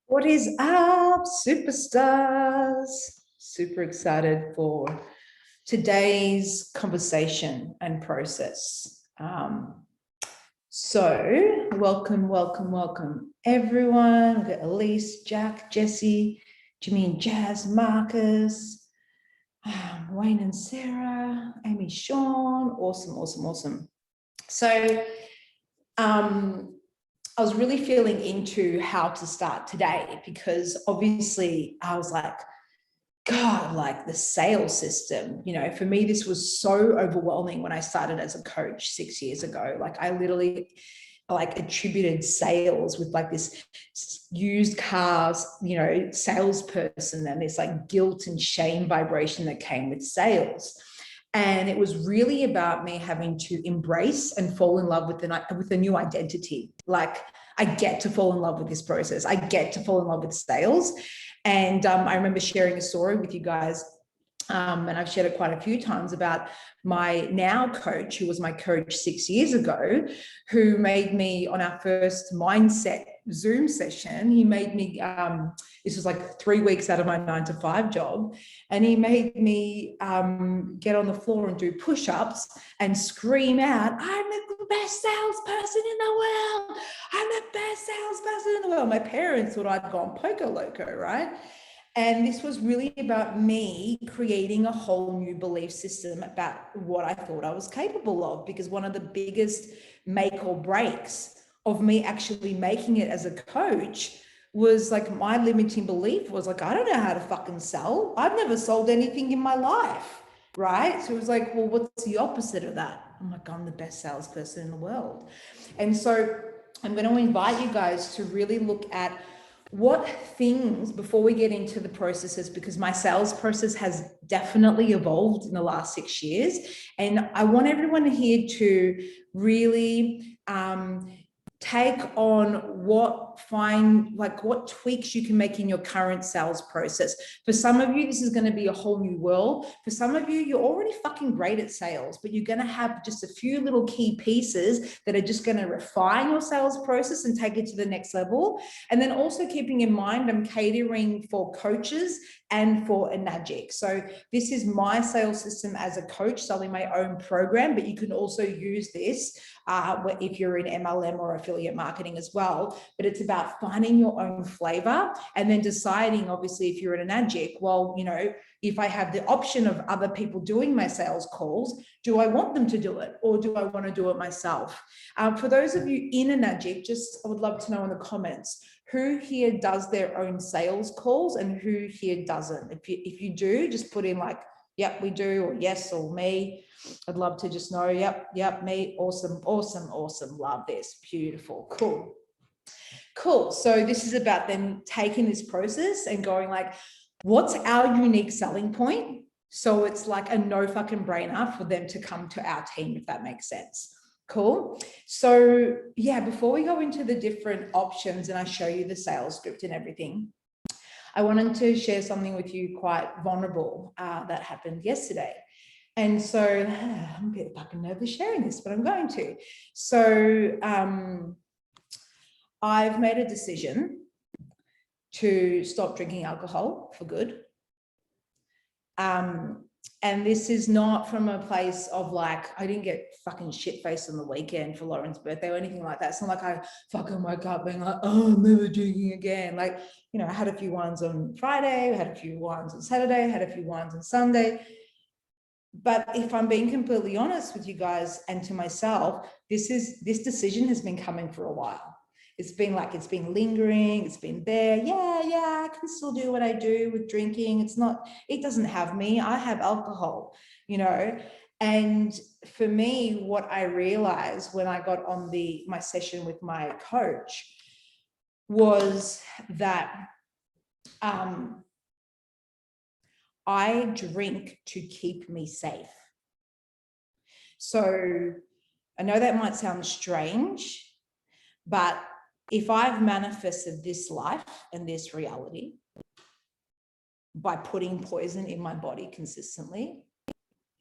What is up, superstars? Super excited for today's conversation and process. So welcome, everyone. We've got Elise, Jack, Jesse, Jimmy and Jazz, Marcus, Wayne and Sarah, Amy, Sean. Awesome. So, I was really feeling into how to start today because obviously I was like, God, like the sales system, for me, this was so overwhelming when I started as a coach 6 years ago. Like I literally attributed sales with like this used cars, salesperson, and this like guilt and shame vibration that came with sales. And it was really about me having to embrace and fall in love with a new identity. Like I get to fall in love with this process. I get to fall in love with sales. And I remember sharing a story with you guys, and I've shared it quite a few times, about my now coach, who was my coach 6 years ago, who made me, on our first mindset Zoom session, he made me, this was like 3 weeks out of my 9-to-5 job, and he made me get on the floor and do push-ups and scream out, I'm the best salesperson in the world. I'm the best salesperson in the world. My parents thought I'd gone poker loco, right? And this was really about me creating a whole new belief system about what I thought I was capable of, because one of the biggest make or breaks of me actually making it as a coach was like my limiting belief was like, I don't know how to fucking sell. I've never sold anything in my life, right? So it was like, well, what's the opposite of that? I'm like, I'm the best salesperson in the world. And so I'm going to invite you guys to really look at what things, before we get into the processes, because my sales process has definitely evolved in the last 6 years. And I want everyone here to really take on what tweaks you can make in your current sales process. For some of you, this is going to be a whole new world. For some of you, you're already fucking great at sales, but you're going to have just a few little key pieces that are just going to refine your sales process and take it to the next level. And then also keeping in mind, I'm catering for coaches and for Enagic. So this is my sales system as a coach selling my own program, but you can also use this if you're in MLM or affiliate marketing as well. But it's about finding your own flavor and then deciding, obviously, if you're an Enagic, well, if I have the option of other people doing my sales calls, do I want them to do it or do I want to do it myself? For those of you in Enagic, I would love to know in the comments, who here does their own sales calls and who here doesn't? If you do, just put in like, yep, we do, or yes, or me. I'd love to just know, yep, me, awesome. Love this, beautiful, cool. So this is about then taking this process and going like, what's our unique selling point? So it's like a no fucking brainer for them to come to our team, if that makes sense. Cool. So yeah, before we go into the different options and I show you the sales script and everything, I wanted to share something with you quite vulnerable that happened yesterday. And so I'm a bit fucking nervous sharing this, but I'm going to. So I've made a decision to stop drinking alcohol for good. And this is not from a place of like, I didn't get fucking shit-faced on the weekend for Lauren's birthday or anything like that. It's not like I fucking woke up being like, oh, I'm never drinking again. Like, I had a few wines on Friday, I had a few wines on Saturday, I had a few wines on Sunday. But if I'm being completely honest with you guys and to myself, this decision has been coming for a while. It's been lingering, it's been there. Yeah, I can still do what I do with drinking. It doesn't have me. I have alcohol, And for me, what I realized when I got on my session with my coach was that I drink to keep me safe. So I know that might sound strange, but if I've manifested this life and this reality by putting poison in my body consistently,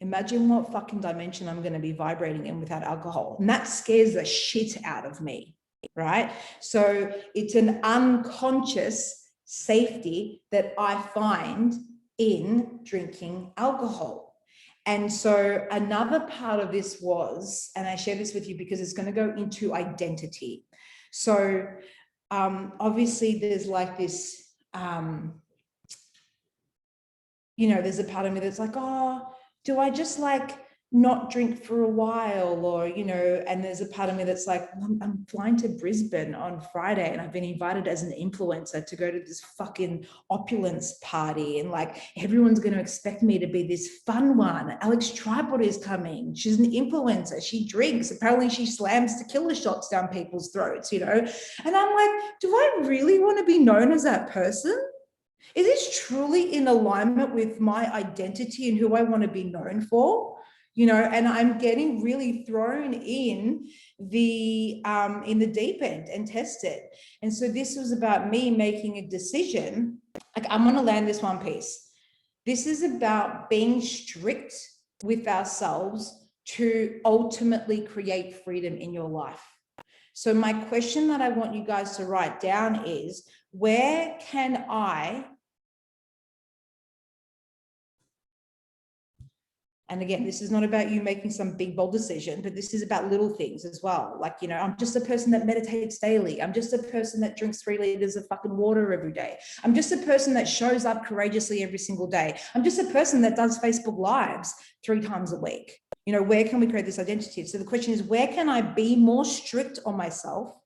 imagine what fucking dimension I'm going to be vibrating in without alcohol. And that scares the shit out of me. right? So it's an unconscious safety that I find in drinking alcohol. And so another part of this was, and I share this with you because it's going to go into identity. So obviously there's like this, there's a part of me that's like, oh, do I just like not drink for a while, or, and there's a part of me that's like, I'm flying to Brisbane on Friday and I've been invited as an influencer to go to this fucking opulence party, and like everyone's going to expect me to be this fun one. Alex Tripod is coming. She's an influencer. She drinks. Apparently she slams tequila shots down people's throats, and I'm like, do I really want to be known as that person? Is this truly in alignment with my identity and who I want to be known for? And I'm getting really thrown in the deep end and tested. And so this was about me making a decision. Like, I'm going to land this one piece. This is about being strict with ourselves to ultimately create freedom in your life. So my question that I want you guys to write down is, where can I, and again, this is not about you making some big, bold decision, but this is about little things as well. Like, I'm just a person that meditates daily. I'm just a person that drinks 3 liters of fucking water every day. I'm just a person that shows up courageously every single day. I'm just a person that does Facebook Lives 3 times a week. Where can we create this identity? So the question is, where can I be more strict on myself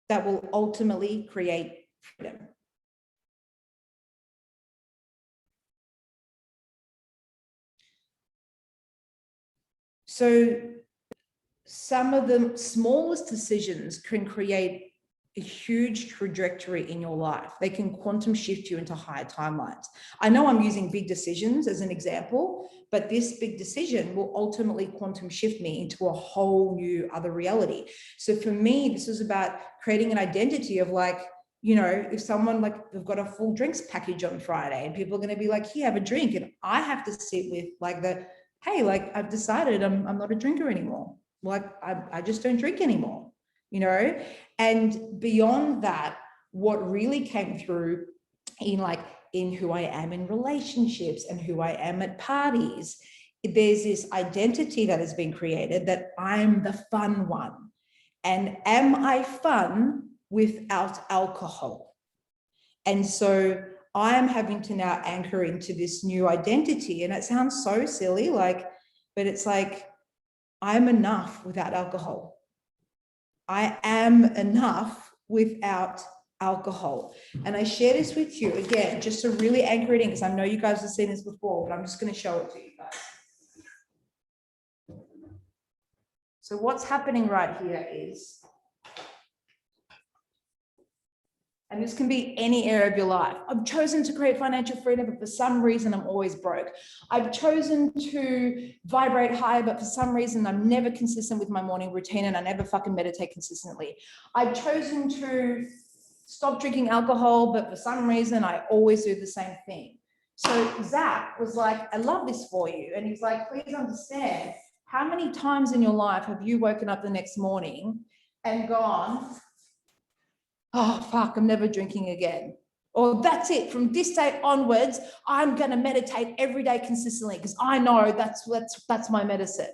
that will ultimately create freedom? So some of the smallest decisions can create a huge trajectory in your life. They can quantum shift you into higher timelines. I know I'm using big decisions as an example, but this big decision will ultimately quantum shift me into a whole new other reality. So for me, this was about creating an identity of like, if someone like, they've got a full drinks package on Friday and people are going to be like, here, have a drink. And I have to sit with like hey, like I've decided I'm not a drinker anymore. Like I just don't drink anymore, And beyond that, what really came through in who I am in relationships and who I am at parties, there's this identity that has been created that I'm the fun one. And am I fun without alcohol? And so I'm having to now anchor into this new identity. And it sounds so silly, but it's like, I'm enough without alcohol. I am enough without alcohol. And I share this with you again, just to really anchor it in, because I know you guys have seen this before, but I'm just going to show it to you guys. So what's happening right here is, and this can be any area of your life. I've chosen to create financial freedom, but for some reason I'm always broke. I've chosen to vibrate high, but for some reason I'm never consistent with my morning routine and I never fucking meditate consistently. I've chosen to stop drinking alcohol, but for some reason I always do the same thing. So Zach was like, I love this for you. And he's like, please understand, how many times in your life have you woken up the next morning and gone, oh, fuck, I'm never drinking again. Or that's it, from this day onwards, I'm going to meditate every day consistently because I know that's my medicine.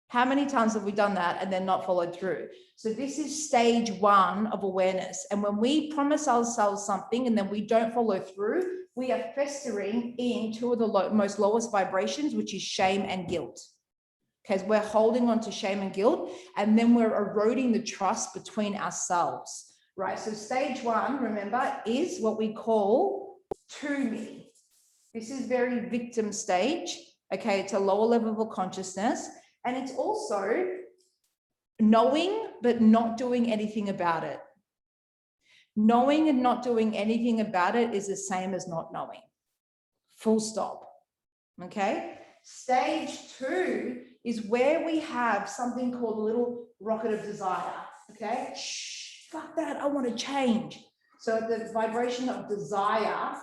How many times have we done that and then not followed through? So this is stage 1 of awareness. And when we promise ourselves something and then we don't follow through, we are festering in 2 of the most lowest vibrations, which is shame and guilt. Because we're holding on to shame and guilt, and then we're eroding the trust between ourselves. Right, so stage 1, remember, is what we call to me. This is very victim stage, okay? It's a lower level of consciousness, and it's also knowing but not doing anything about it. Knowing and not doing anything about it is the same as not knowing. Full stop, okay? Stage 2 is where we have something called a little rocket of desire, okay? Fuck that, I want to change. So the vibration of desire,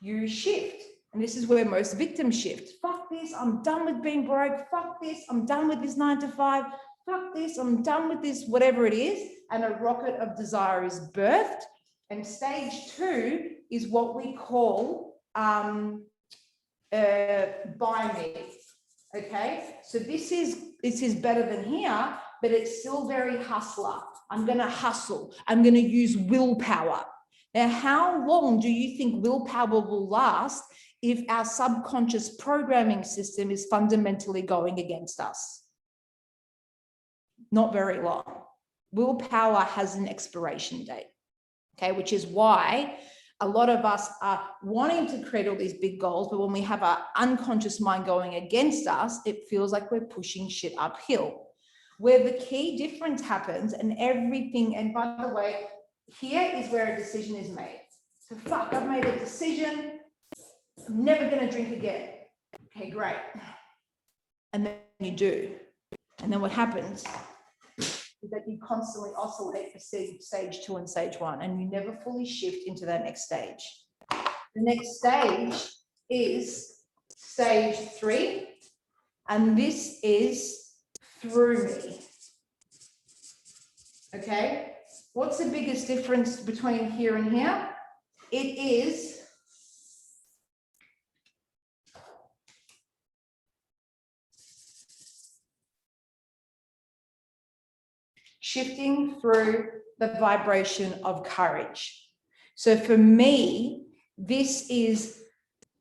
you shift. And this is where most victims shift. Fuck this, I'm done with being broke. Fuck this, I'm done with this 9 to 5. Fuck this, I'm done with this, whatever it is. And a rocket of desire is birthed. And stage 2 is what we call buy me. Okay, so this is better than here, but it's still very hustler. I'm going to hustle. I'm going to use willpower. Now, how long do you think willpower will last if our subconscious programming system is fundamentally going against us? Not very long. Willpower has an expiration date, okay, which is why a lot of us are wanting to create all these big goals, but when we have our unconscious mind going against us, it feels like we're pushing shit uphill. Where the key difference happens and everything, and by the way, here is where a decision is made. So fuck, I've made a decision. I'm never going to drink again. Okay, great. And then you do. And then what happens is that you constantly oscillate for stage 2 and stage 1, and you never fully shift into that next stage. The next stage is stage 3, and this is through me. Okay? What's the biggest difference between here and here? It is shifting through the vibration of courage. So for me, this is,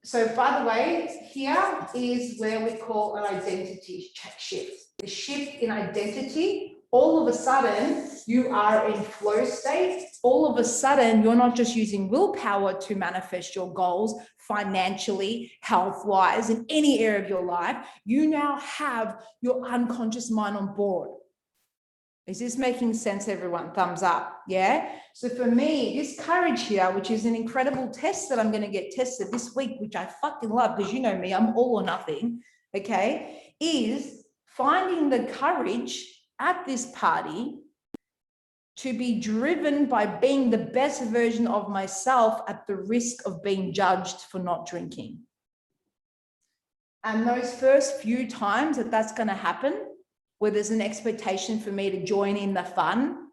so by the way, here is where we call an identity shift. The shift in identity, all of a sudden you are in flow state. All of a sudden, you're not just using willpower to manifest your goals financially, health-wise, in any area of your life. You now have your unconscious mind on board. Is this making sense, everyone? Thumbs up, yeah? So for me, this courage here, which is an incredible test that I'm going to get tested this week, which I fucking love, because you know me, I'm all or nothing, okay, is finding the courage at this party to be driven by being the best version of myself at the risk of being judged for not drinking. And those first few times that that's going to happen, where there's an expectation for me to join in the fun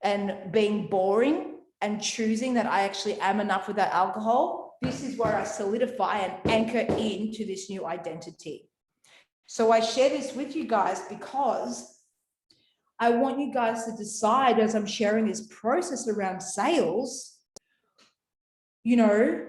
and being boring and choosing that I actually am enough without alcohol, this is where I solidify and anchor into this new identity. So I share this with you guys because I want you guys to decide, as I'm sharing this process around sales, you know,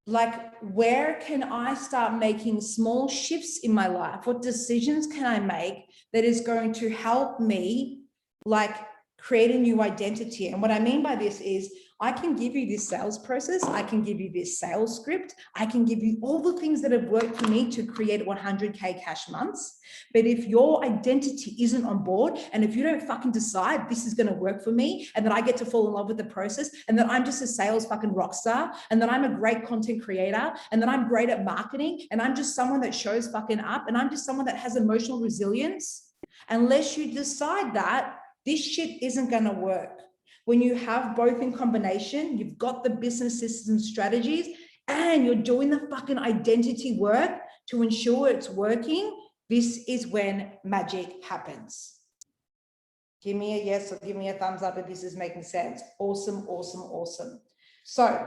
like, where can I start making small shifts in my life? What decisions can I make that is going to help me, like, create a new identity? And what I mean by this is, I can give you this sales process. I can give you this sales script. I can give you all the things that have worked for me to create 100K cash months. But if your identity isn't on board, and if you don't fucking decide this is going to work for me, and that I get to fall in love with the process, and that I'm just a sales fucking rock star, and that I'm a great content creator, and that I'm great at marketing, and I'm just someone that shows fucking up, and I'm just someone that has emotional resilience, unless you decide that, this shit isn't going to work. When you have both in combination, you've got the business system strategies and you're doing the fucking identity work to ensure it's working, this is when magic happens. Give me a yes or give me a thumbs up if this is making sense. Awesome, awesome, awesome. So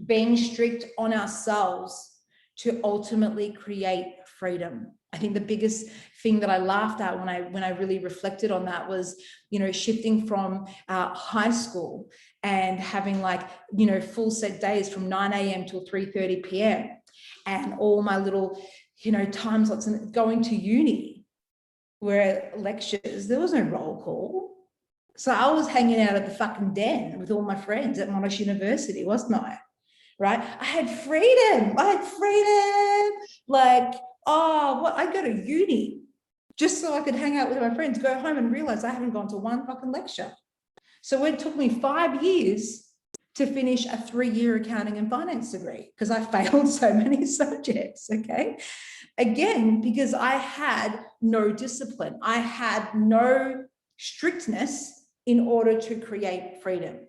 being strict on ourselves to ultimately create freedom. I think the biggest thing that I laughed at when I really reflected on that was, you know, shifting from high school and having, like, you know, full set days from 9 a.m. till 3:30 p.m. and all my little, you know, time slots, and going to uni where lectures, there was no roll call. So I was hanging out at the fucking den with all my friends at Monash University, wasn't I? Right? I had freedom. Like, oh, what? I go to uni just so I could hang out with my friends, go home and realize I haven't gone to one fucking lecture. So it took me 5 years to finish a 3-year accounting and finance degree because I failed so many subjects, okay? Again, because I had no discipline. I had no strictness in order to create freedom.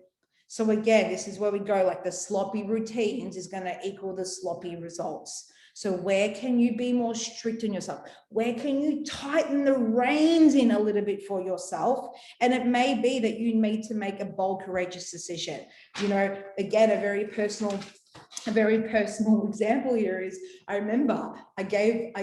So again, this is where we go, like the sloppy routines is going to equal the sloppy results. So where can you be more strict on yourself? Where can you tighten the reins in a little bit for yourself? And it may be that you need to make a bold, courageous decision. You know, again, a very personal example here is, I remember I gave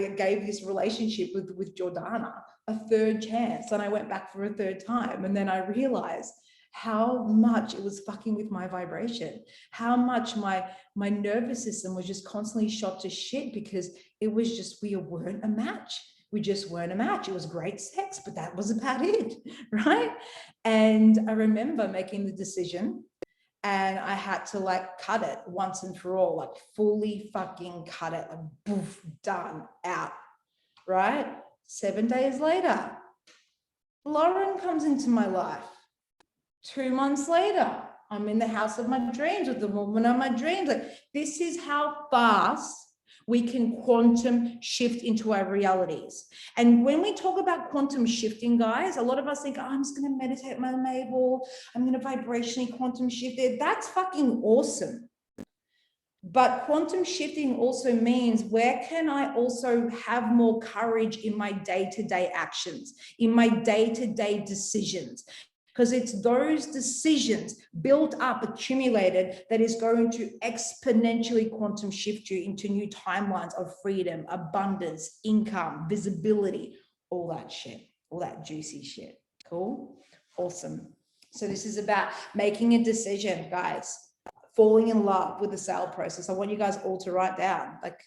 this relationship with Jordana a third chance, and I went back for a third time, and then I realized how much it was fucking with my vibration, how much my nervous system was just constantly shot to shit, because it was just, we weren't a match. We just weren't a match. It was great sex, but that was about it, right? And I remember making the decision, and I had to like cut it once and for all, like fully fucking cut it, like poof, done, out, right? 7 days later, Lauren comes into my life. 2 months later, I'm in the house of my dreams with the woman of my dreams. Like, this is how fast we can quantum shift into our realities. And when we talk about quantum shifting, guys, a lot of us think, oh, I'm just going to meditate my navel, I'm going to vibrationally quantum shift it. That's fucking awesome. But quantum shifting also means, where can I also have more courage in my day-to-day actions, in my day-to-day decisions? Because it's those decisions built up, accumulated, that is going to exponentially quantum shift you into new timelines of freedom, abundance, income, visibility, all that shit, all that juicy shit. Cool? Awesome. So this is about making a decision, guys. Falling in love with the sale process. I want you guys all to write down, like,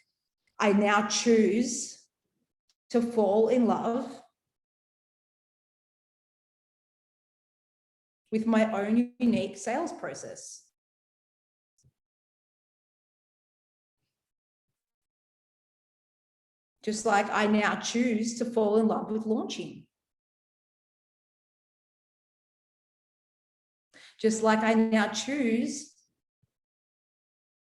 I now choose to fall in love with my own unique sales process. Just like I now choose to fall in love with launching. Just like I now choose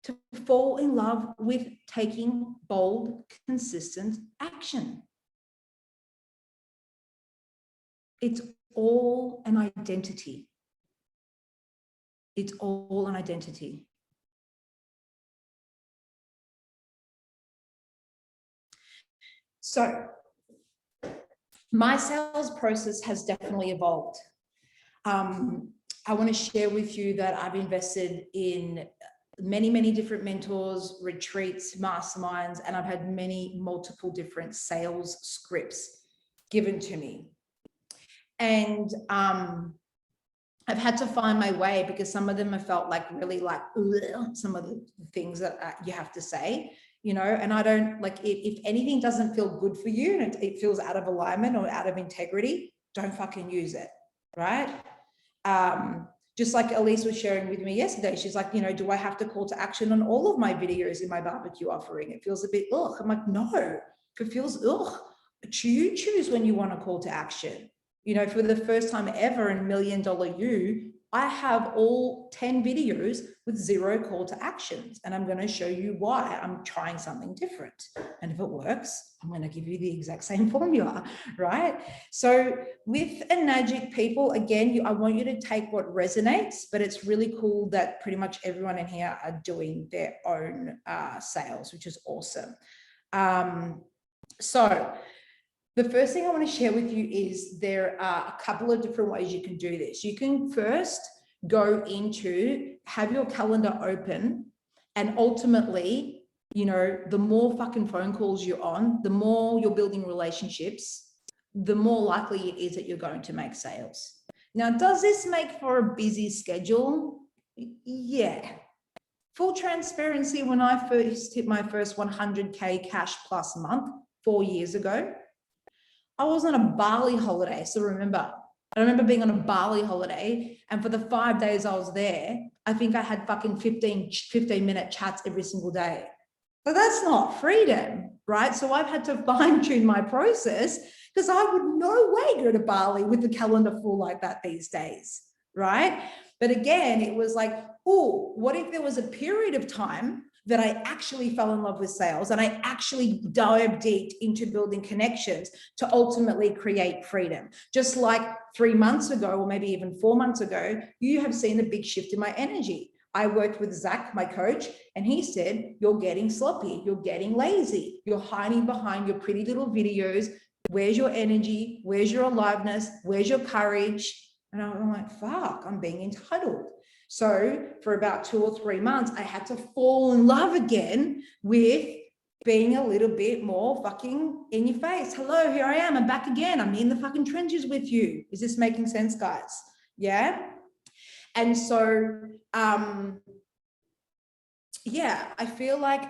to fall in love with taking bold, consistent action. It's all an identity. It's all an identity. So my sales process has definitely evolved. I want to share with you that I've invested in many different mentors, retreats, masterminds, and I've had multiple different sales scripts given to me. And I've had to find my way, because some of them have felt like really like some of the things that you have to say, you know, and I don't like it. If anything doesn't feel good for you and it feels out of alignment or out of integrity, don't fucking use it, right? Just like Elise was sharing with me yesterday, she's like, you know, do I have to call to action on all of my videos in my barbecue offering? It feels a bit ugh. I'm like, no, if it feels ugh, you choose when you want to call to action. You know, for the first time ever in $1 Million You, I have all 10 videos with 0 call to actions. And I'm going to show you why I'm trying something different. And if it works, I'm going to give you the exact same formula, right? So with Enagic people, again, I want you to take what resonates, but it's really cool that pretty much everyone in here are doing their own sales, which is awesome. So the first thing I want to share with you is there are a couple of different ways you can do this. You can first go into, have your calendar open, and ultimately, you know, the more fucking phone calls you're on, the more you're building relationships, the more likely it is that you're going to make sales. Now, does this make for a busy schedule? Yeah. Full transparency, when I first hit my first 100K cash plus month 4 years ago, I was on a Bali holiday. So I remember being on a Bali holiday, and for the 5 days I was there, I think I had fucking 15-minute chats every single day. But that's not freedom, right? So I've had to fine tune my process, because I would no way go to Bali with the calendar full like that these days, right? But again, it was like, oh, what if there was a period of time that I actually fell in love with sales and I actually dived deep into building connections to ultimately create freedom. Just like 3 months ago, or maybe even 4 months ago, you have seen a big shift in my energy. I worked with Zach, my coach, and he said, you're getting sloppy, you're getting lazy, you're hiding behind your pretty little videos. Where's your energy? Where's your aliveness? Where's your courage? And I'm like, fuck, I'm being entitled. So for about 2 or 3 months, I had to fall in love again with being a little bit more fucking in your face. Hello, here I am. I'm back again. I'm in the fucking trenches with you. Is this making sense, guys? Yeah. And so, yeah, I feel like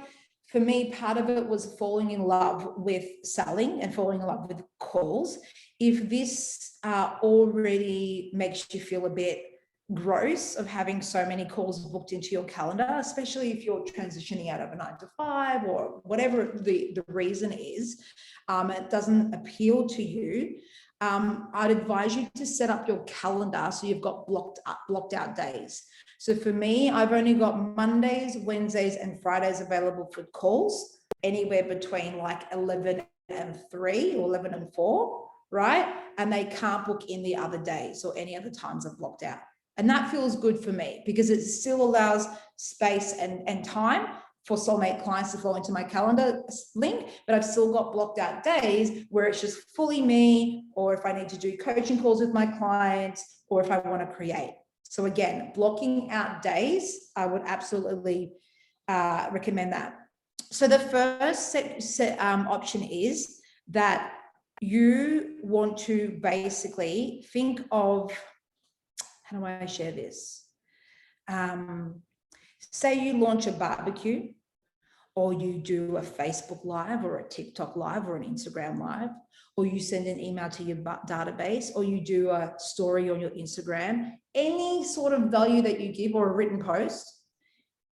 for me, part of it was falling in love with selling and falling in love with calls. If this already makes you feel a bit gross of having so many calls booked into your calendar, especially if you're transitioning out of a 9 to 5 or whatever the reason is, it doesn't appeal to you, I'd advise you to set up your calendar so you've got blocked out days. So for me, I've only got Mondays, Wednesdays, and Fridays available for calls, anywhere between like 11 and 3 or 11 and 4, right? And they can't book in the other days or any other times I've blocked out. And that feels good for me because it still allows space and time for soulmate clients to flow into my calendar link, but I've still got blocked out days where it's just fully me, or if I need to do coaching calls with my clients, or if I want to create. So again, blocking out days, I would absolutely recommend that. So the first option is that you want to basically think of, how do I share this? Say you launch a barbecue, or you do a Facebook Live or a TikTok Live or an Instagram Live, or you send an email to your database, or you do a story on your Instagram, any sort of value that you give, or a written post,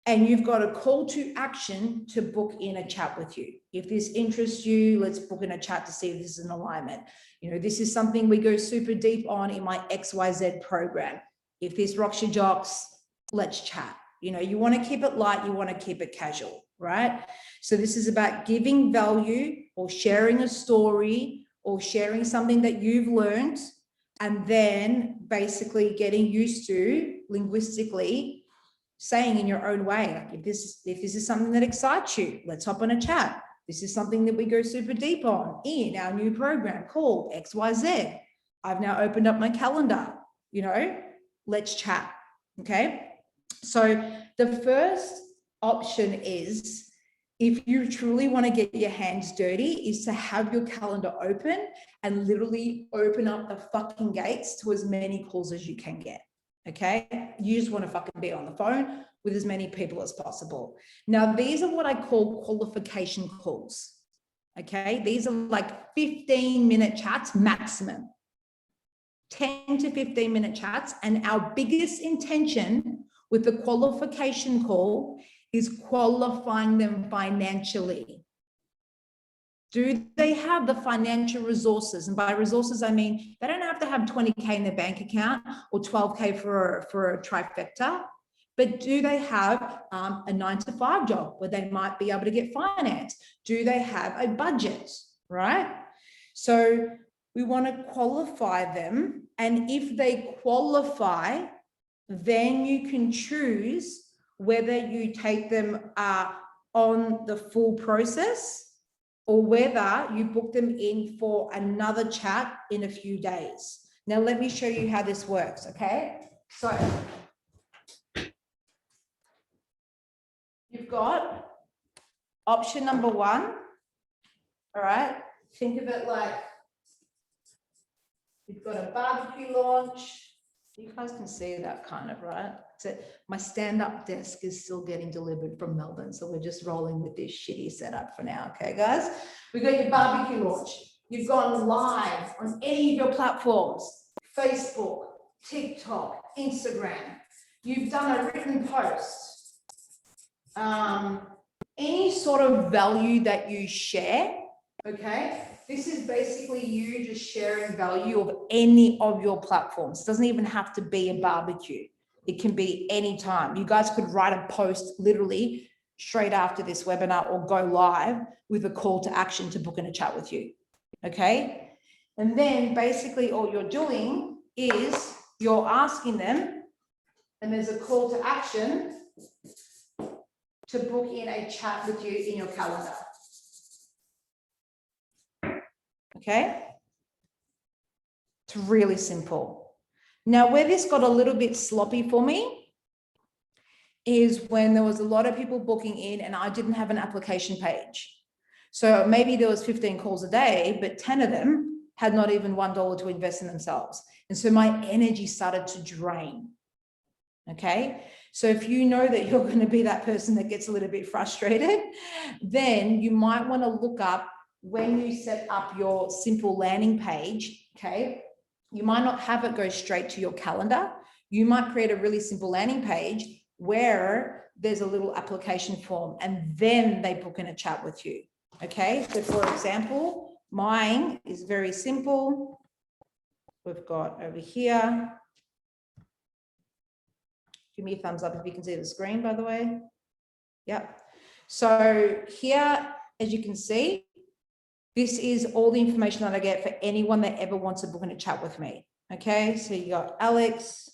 and you've got a call to action to book in a chat with you. If this interests you, let's book in a chat to see if this is an alignment. You know, this is something we go super deep on in my XYZ program. If this rocks your jocks, let's chat. You know, you want to keep it light, you want to keep it casual, right? So this is about giving value or sharing a story or sharing something that you've learned, and then basically getting used to linguistically saying in your own way, like if this is something that excites you, let's hop on a chat. This is something that we go super deep on in our new program called XYZ. I've now opened up my calendar, you know, let's chat, okay? So the first option is, if you truly want to get your hands dirty, is to have your calendar open and literally open up the fucking gates to as many calls as you can get. Okay. You just want to fucking be on the phone with as many people as possible. Now, these are what I call qualification calls. Okay. These are like 15-minute chats maximum, 10 to 15-minute chats. And our biggest intention with the qualification call is qualifying them financially. Do they have the financial resources? And by resources, I mean, they don't have to have 20K in their bank account or 12K for a trifecta, but do they have a 9 to 5 job where they might be able to get finance? Do they have a budget, right? So we want to qualify them. And if they qualify, then you can choose whether you take them on the full process or whether you book them in for another chat in a few days. Now, let me show you how this works, okay? So you've got option number 1, all right? Think of it like you've got a barbecue launch. You guys can see that kind of, right? So my stand-up desk is still getting delivered from Melbourne, so we're just rolling with this shitty setup for now, okay, guys? We've got your barbecue launch. You've gone live on any of your platforms, Facebook, TikTok, Instagram. You've done a written post. Any sort of value that you share, okay? This is basically you just sharing value of any of your platforms. It doesn't even have to be a barbecue. It can be any time. You guys could write a post literally straight after this webinar or go live with a call to action to book in a chat with you. Okay. And then basically all you're doing is you're asking them, and there's a call to action to book in a chat with you in your calendar. Okay. It's really simple. Now, where this got a little bit sloppy for me is when there was a lot of people booking in and I didn't have an application page. So maybe there was 15 calls a day, but 10 of them had not even $1 to invest in themselves. And so my energy started to drain. Okay. So if you know that you're going to be that person that gets a little bit frustrated, then you might want to look up when you set up your simple landing page. Okay. You might not have it go straight to your calendar. You might create a really simple landing page where there's a little application form and then they book in a chat with you. Okay. So for example, mine is very simple. We've got over here. Give me a thumbs up if you can see the screen, by the way. Yep. So here, as you can see, this is all the information that I get for anyone that ever wants to book in a chat with me. Okay, so you got Alex,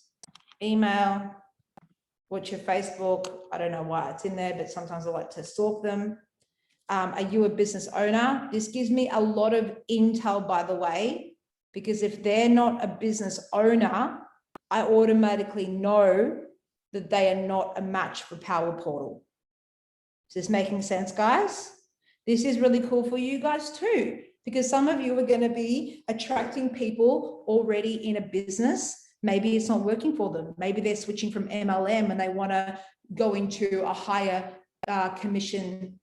email, what's your Facebook? I don't know why it's in there, but sometimes I like to stalk them. Are you a business owner? This gives me a lot of intel, by the way, because if they're not a business owner, I automatically know that they are not a match for Power Portal. Is this making sense, guys? This is really cool for you guys too, because some of you are going to be attracting people already in a business. Maybe it's not working for them. Maybe they're switching from MLM and they want to go into a higher commission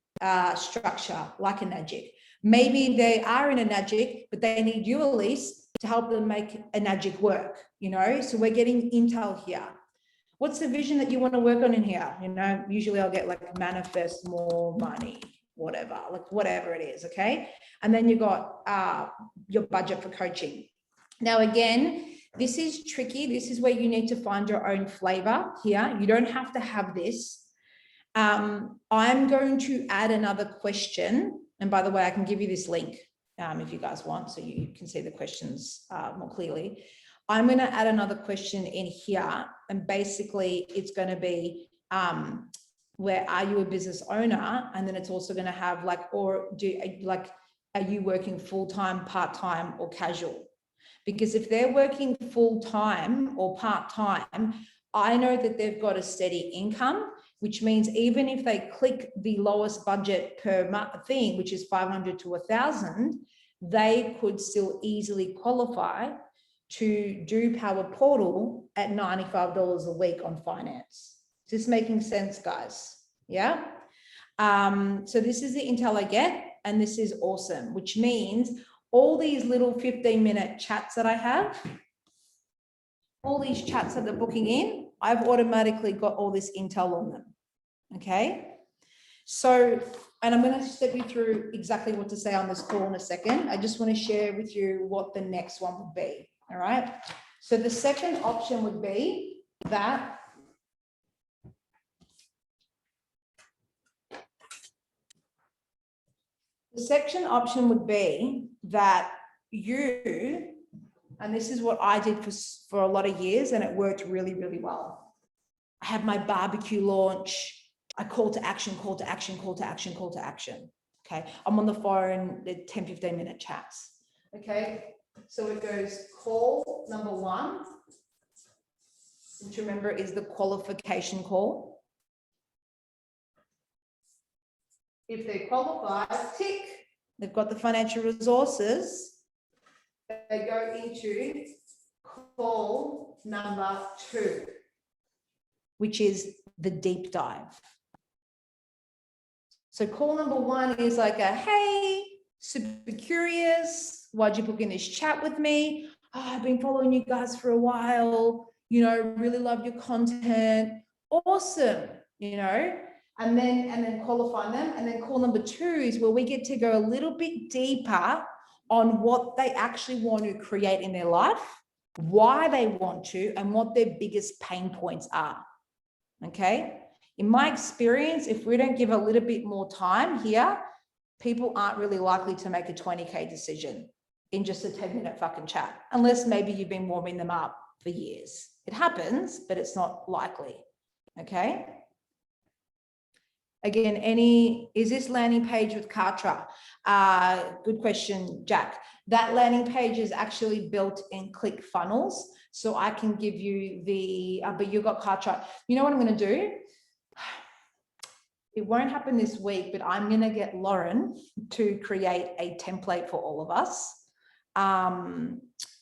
structure like a Nagic. Maybe they are in a Nagic, but they need you, Elise, to help them make a Nagic work, you know? So we're getting intel here. What's the vision that you want to work on in here? You know, usually I'll get like manifest more money, whatever, like whatever it is. Okay. And then you got your budget for coaching. Now, again, this is tricky. This is where you need to find your own flavor here. You don't have to have this. I'm going to add another question. And by the way, I can give you this link if you guys want, so you can see the questions more clearly. I'm going to add another question in here. And basically it's going to be, where are you a business owner? And then it's also going to have like, or are you working full-time, part-time, or casual? Because if they're working full-time or part-time, I know that they've got a steady income, which means even if they click the lowest budget per month thing, which is 500 to 1,000, they could still easily qualify to do Power Portal at $95 a week on finance. Is this making sense, guys? Yeah. So this is the intel I get, and this is awesome, which means all these little 15-minute chats that I have, all these chats that they're booking in, I've automatically got all this intel on them. Okay. So, and I'm going to step you through exactly what to say on this call in a second. I just want to share with you what the next one would be. All right. So the second option would be that the second option would be that you, and this is what I did for a lot of years, and it worked really, really well. I have my barbecue launch. I call to action, call to action, call to action, call to action. Okay. I'm on the phone, the 10, 15-minute chats. Okay. So it goes call number 1, which remember is the qualification call. If they qualify, tick, they've got the financial resources, they go into call number 2, which is the deep dive. So call number 1 is like a, hey, super curious. Why'd you book in this chat with me? Oh, I've been following you guys for a while. You know, really love your content. Awesome. You know, and then qualify them. And then call number 2 is where we get to go a little bit deeper on what they actually want to create in their life, why they want to, and what their biggest pain points are. Okay. In my experience, if we don't give a little bit more time here, people aren't really likely to make a 20K decision in just a 10-minute fucking chat, unless maybe you've been warming them up for years. It happens, but it's not likely. Okay. Again, is this landing page with Kartra? Good question, Jack. That landing page is actually built in ClickFunnels. So I can give you but you got Kartra. You know what I'm going to do? It won't happen this week, but I'm going to get Lauren to create a template for all of us.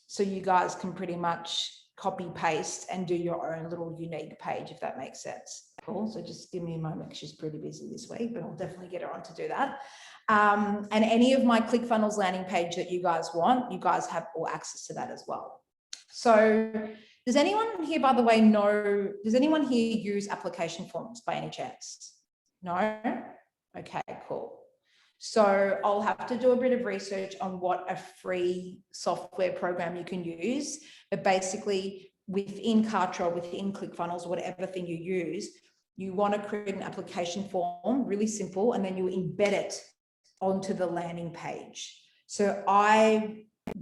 So you guys can pretty much copy paste and do your own little unique page, if that makes sense. Cool. So just give me a moment, because she's pretty busy this week, but I'll definitely get her on to do that. And any of my ClickFunnels landing page that you guys want, you guys have all access to that as well. So does anyone here, by the way, does anyone here use application forms by any chance? No? Okay, cool. So I'll have to do a bit of research on what a free software program you can use, but basically within Kartra, within ClickFunnels, whatever thing you use, you want to create an application form, really simple, and then you embed it onto the landing page. So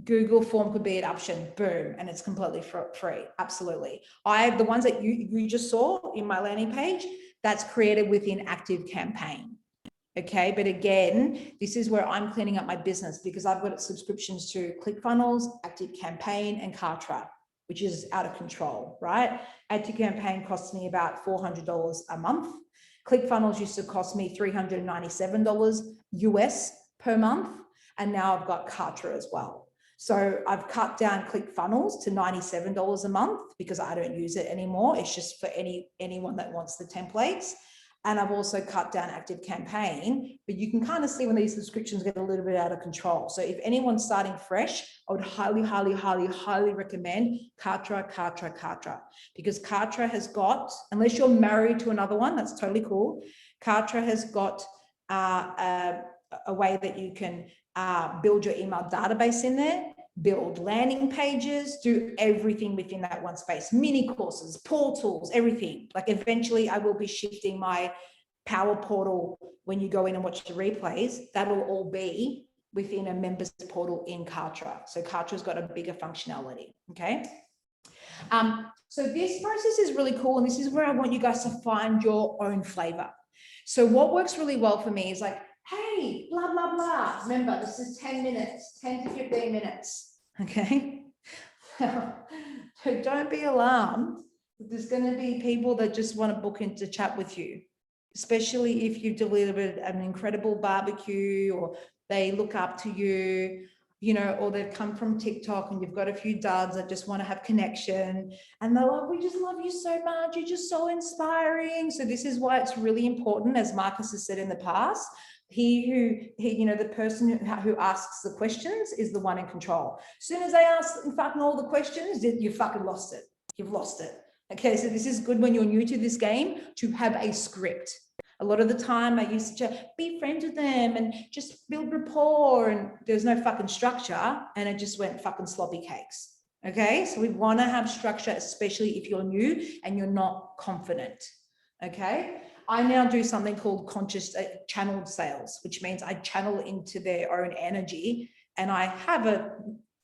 Google form could be an option, boom, and it's completely free. Absolutely. The ones that you just saw in my landing page, that's created within ActiveCampaign. Okay, but again, this is where I'm cleaning up my business, because I've got subscriptions to ClickFunnels, ActiveCampaign, and Kartra, which is out of control, right? ActiveCampaign costs me about $400 a month. ClickFunnels used to cost me $397 US per month, and now I've got Kartra as well. So I've cut down ClickFunnels to $97 a month because I don't use it anymore. It's just for anyone that wants the templates. And I've also cut down ActiveCampaign, but you can kind of see when these subscriptions get a little bit out of control. So if anyone's starting fresh, I would highly, highly, highly, highly recommend Kartra, because Kartra has got, unless you're married to another one, that's totally cool. Kartra has got a way that you can build your email database in there, build landing pages, do everything within that one space, mini courses, portals, everything. Like eventually I will be shifting my Power Portal when you go in and watch the replays. That'll all be within a members portal in Kartra. So Kartra's got a bigger functionality, okay? So this process is really cool, and this is where I want you guys to find your own flavor. So what works really well for me is like, hey, blah, blah, blah. Remember, this is 10 minutes, 10 to 15 minutes, okay? So don't be alarmed. There's going to be people that just want to book in to chat with you, especially if you've delivered an incredible barbecue, or they look up to you, you know, or they've come from TikTok and you've got a few duds that just want to have connection, and they're like, we just love you so much. You're just so inspiring. So this is why it's really important, as Marcus has said in the past, the person who asks the questions is the one in control. As soon as they ask fucking all the questions, you fucking lost it. You've lost it. Okay, so this is good when you're new to this game to have a script. A lot of the time I used to be friends with them and just build rapport, and there's no fucking structure, and it just went fucking sloppy cakes. Okay, so we want to have structure, especially if you're new and you're not confident. Okay. I now do something called conscious channeled sales, which means I channel into their own energy, and I have a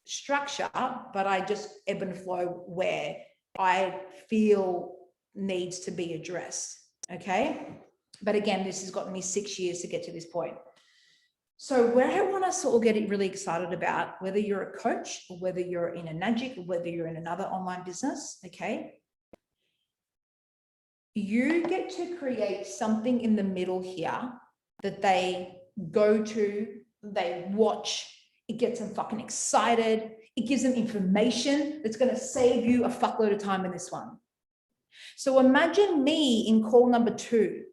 structure, but I just ebb and flow where I feel needs to be addressed. Okay. But again, this has gotten me 6 years to get to this point. So where I want us to all get really excited about, whether you're a coach or whether you're in a Nagic or whether you're in another online business, okay, you get to create something in the middle here that they go to, they watch, it gets them fucking excited, it gives them information that's going to save you a fuckload of time in this one. So imagine me in call number 2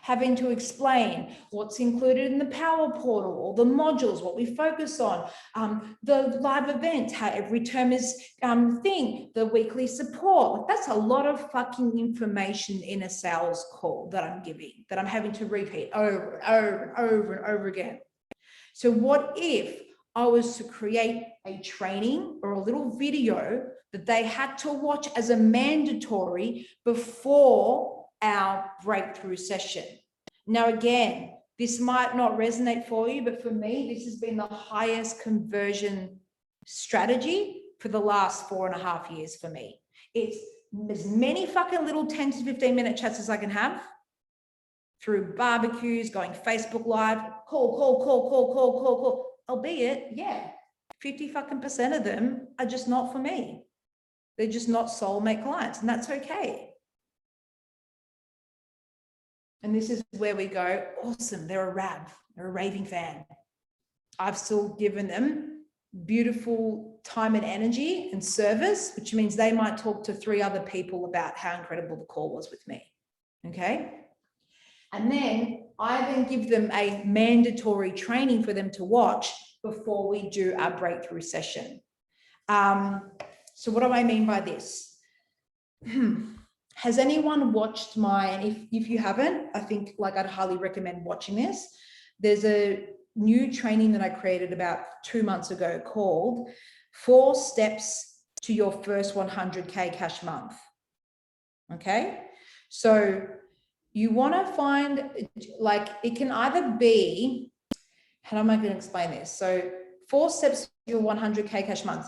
having to explain what's included in the Power Portal, all the modules, what we focus on, the live event, how every term is the weekly support. That's a lot of fucking information in a sales call that I'm giving, that I'm having to repeat over and over and over and over again. So what if I was to create a training or a little video that they had to watch as a mandatory before our breakthrough session. Now, again, this might not resonate for you, but for me, this has been the highest conversion strategy for the last 4.5 years for me. It's as many fucking little 10 to 15 minute chats as I can have through barbecues, going Facebook Live, call. Albeit, yeah, 50% of them are just not for me. They're just not soulmate clients, and that's okay. And this is where we go, awesome, they're a rab, they're a raving fan. I've still given them beautiful time and energy and service, which means they might talk to 3 other people about how incredible the call was with me, okay? And then I then give them a mandatory training for them to watch before we do our breakthrough session. So what do I mean by this? Has anyone watched and if you haven't, I think like I'd highly recommend watching this. There's a new training that I created about 2 months ago called 4 Steps to Your First 100K Cash Month. Okay. So you want to find, like, it can either be, how am I going to explain this? So 4 steps to your 100K cash month.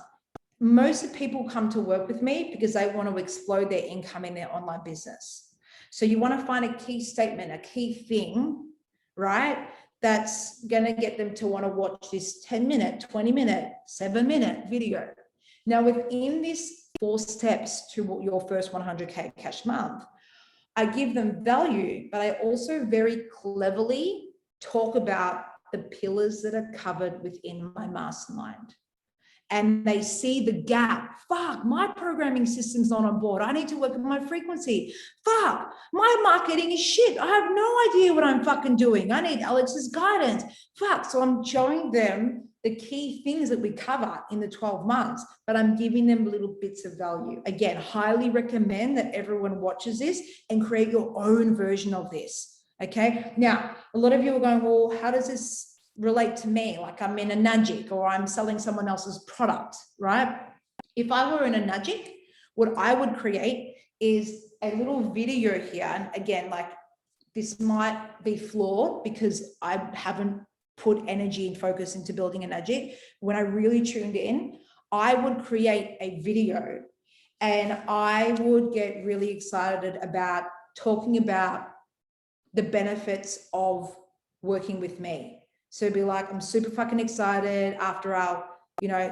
Most people come to work with me because they want to explode their income in their online business. So you want to find a key statement, a key thing, right? That's going to get them to want to watch this 10-minute, 20-minute, 7-minute video. Now, within these 4 steps to your first 100K cash month, I give them value, but I also very cleverly talk about the pillars that are covered within my mastermind. And they see the gap. Fuck, my programming system's not on board. I need to work on my frequency. Fuck, my marketing is shit. I have no idea what I'm fucking doing. I need Alex's guidance. Fuck, so I'm showing them the key things that we cover in the 12 months, but I'm giving them little bits of value. Again, highly recommend that everyone watches this and create your own version of this. Okay. Now, a lot of you are going, well, how does this relate to me? Like I'm in a Nagic or I'm selling someone else's product, right? If I were in a Nagic, what I would create is a little video here. And again, like this might be flawed because I haven't put energy and focus into building a Nagic. When I really tuned in, I would create a video and I would get really excited about talking about the benefits of working with me. So it'd be like, I'm super fucking excited after our,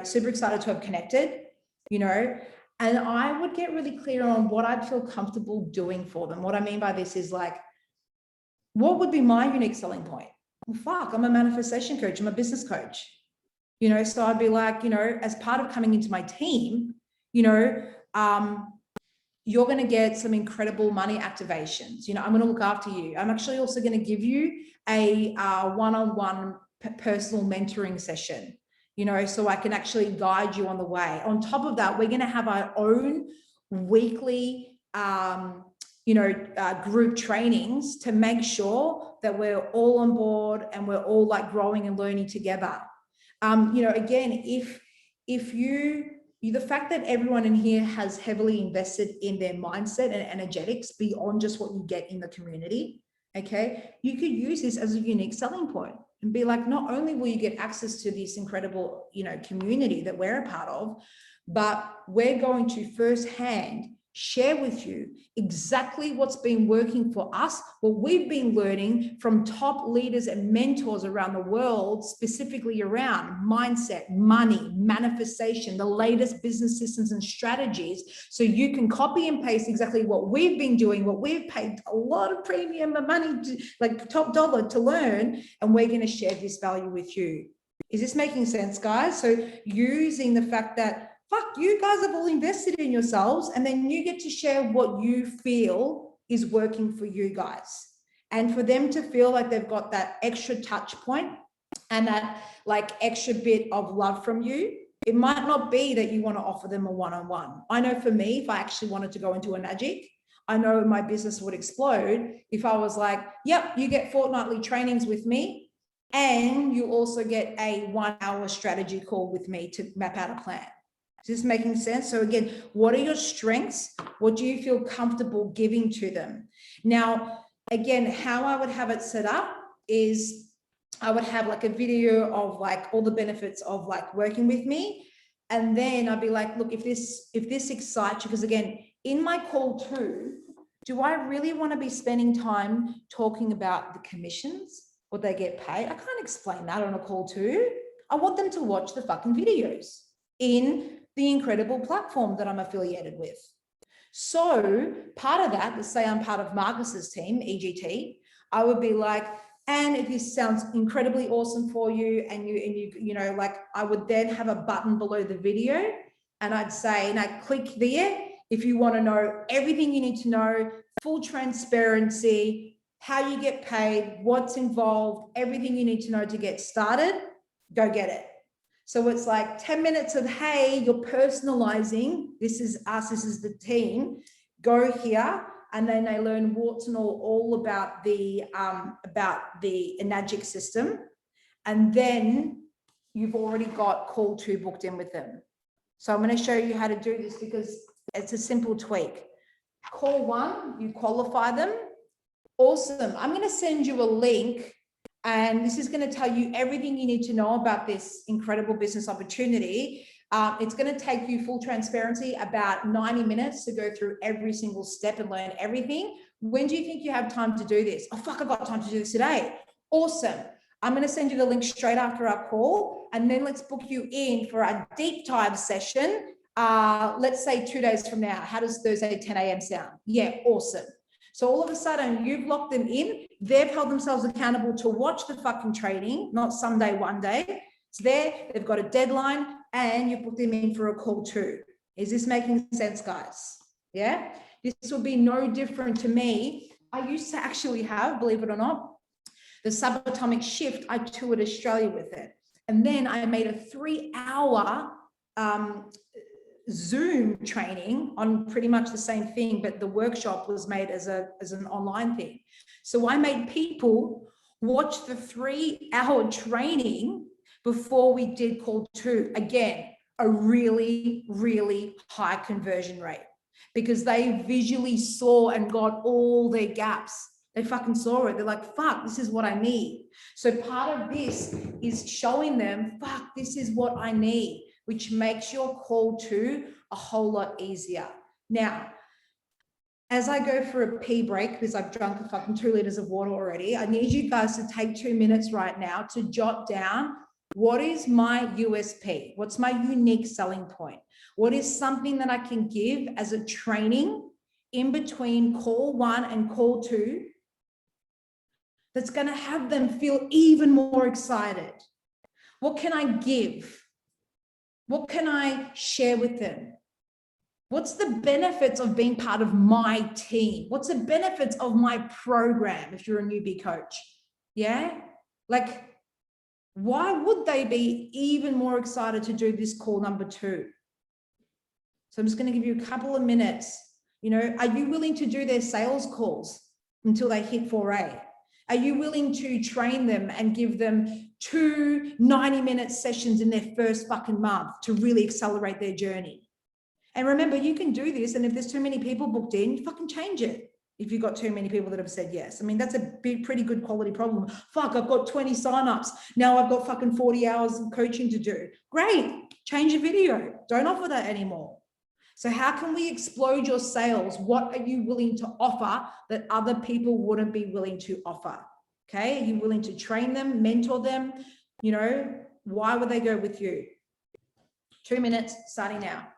super excited to have connected, and I would get really clear on what I'd feel comfortable doing for them. What I mean by this is like, what would be my unique selling point? Well, fuck, I'm a manifestation coach. I'm a business coach, so I'd be like, as part of coming into my team, you're going to get some incredible money activations. I'm going to look after you. I'm actually also going to give you a one-on-one personal mentoring session, so I can actually guide you on the way. On top of that, we're going to have our own weekly, group trainings to make sure that we're all on board and we're all like growing and learning together. Again, if the fact that everyone in here has heavily invested in their mindset and energetics beyond just what you get in the community, okay, you could use this as a unique selling point and be like, not only will you get access to this incredible, community that we're a part of, but we're going to firsthand share with you exactly what's been working for us, what we've been learning from top leaders and mentors around the world, specifically around mindset, money, manifestation, the latest business systems and strategies. So you can copy and paste exactly what we've been doing, what we've paid a lot of premium money to, like top dollar to learn, and we're going to share this value with you. Is this making sense, guys? So using the fact that fuck, you guys have all invested in yourselves, and then you get to share what you feel is working for you guys. And for them to feel like they've got that extra touch point and that like extra bit of love from you. It might not be that you want to offer them a one-on-one. I know for me, if I actually wanted to go into a Nagic, I know my business would explode if I was like, yep, you get fortnightly trainings with me, and you also get a 1-hour strategy call with me to map out a plan. Is this making sense? So again, what are your strengths? What do you feel comfortable giving to them? Now, again, how I would have it set up is I would have like a video of like all the benefits of like working with me. And then I'd be like, look, if this excites you, because again, in my call two, do I really want to be spending time talking about the commissions, what they get paid? I can't explain that on a call two. I want them to watch the fucking videos in the incredible platform that I'm affiliated with. So part of that, let's say I'm part of Marcus's team, EGT, I would be like, and if this sounds incredibly awesome for you, and you know, like I would then have a button below the video, and I'd say, now click there if you want to know everything you need to know, full transparency, how you get paid, what's involved, everything you need to know to get started, go get it. So it's like 10 minutes of, hey, you're personalizing. This is us, this is the team. Go here. And then they learn warts and all about the Enagic system. And then you've already got call two booked in with them. So I'm going to show you how to do this because it's a simple tweak. Call one, you qualify them. Awesome. I'm going to send you a link, and this is going to tell you everything you need to know about this incredible business opportunity. It's going to take you, full transparency, about 90 minutes to go through every single step and learn everything. When do you think you have time to do this? Oh, fuck, I've got time to do this today. Awesome. I'm going to send you the link straight after our call, and then let's book you in for a deep dive session. Let's say 2 days from now. How does Thursday 10 a.m. sound? Yeah, awesome. So all of a sudden you've locked them in. They've held themselves accountable to watch the fucking training, not someday, one day. It's there. They've got a deadline, and you put them in for a call too. Is this making sense, guys? Yeah. This will be no different to me. I used to actually have, believe it or not, the subatomic shift. I toured Australia with it. And then I made a 3-hour Zoom training on pretty much the same thing, but the workshop was made as an online thing. So I made people watch the 3-hour training before we did call two. Again, a really, really high conversion rate because they visually saw and got all their gaps. They fucking saw it. They're like, fuck, this is what I need. So part of this is showing them, fuck, this is what I need, which makes your call to a whole lot easier. Now, as I go for a pee break, because I've drunk a fucking 2 liters of water already, I need you guys to take 2 minutes right now to jot down, what is my USP? What's my unique selling point? What is something that I can give as a training in between call one and call two that's going to have them feel even more excited? What can I give? What can I share with them? What's the benefits of being part of my team? What's the benefits of my program if you're a newbie coach? Yeah? Like, why would they be even more excited to do this call number two? So I'm just going to give you a couple of minutes. You know, are you willing to do their sales calls until they hit 4A? Are you willing to train them and give them 2 90-minute sessions in their first fucking month to really accelerate their journey? And remember, you can do this. And if there's too many people booked in, you fucking change it. If you've got too many people that have said yes. I mean, that's a pretty good quality problem. Fuck, I've got 20 signups. Now I've got fucking 40 hours of coaching to do. Great. Change your video. Don't offer that anymore. So how can we explode your sales? What are you willing to offer that other people wouldn't be willing to offer? Okay. Are you willing to train them, mentor them? You know, why would they go with you? 2 minutes starting now.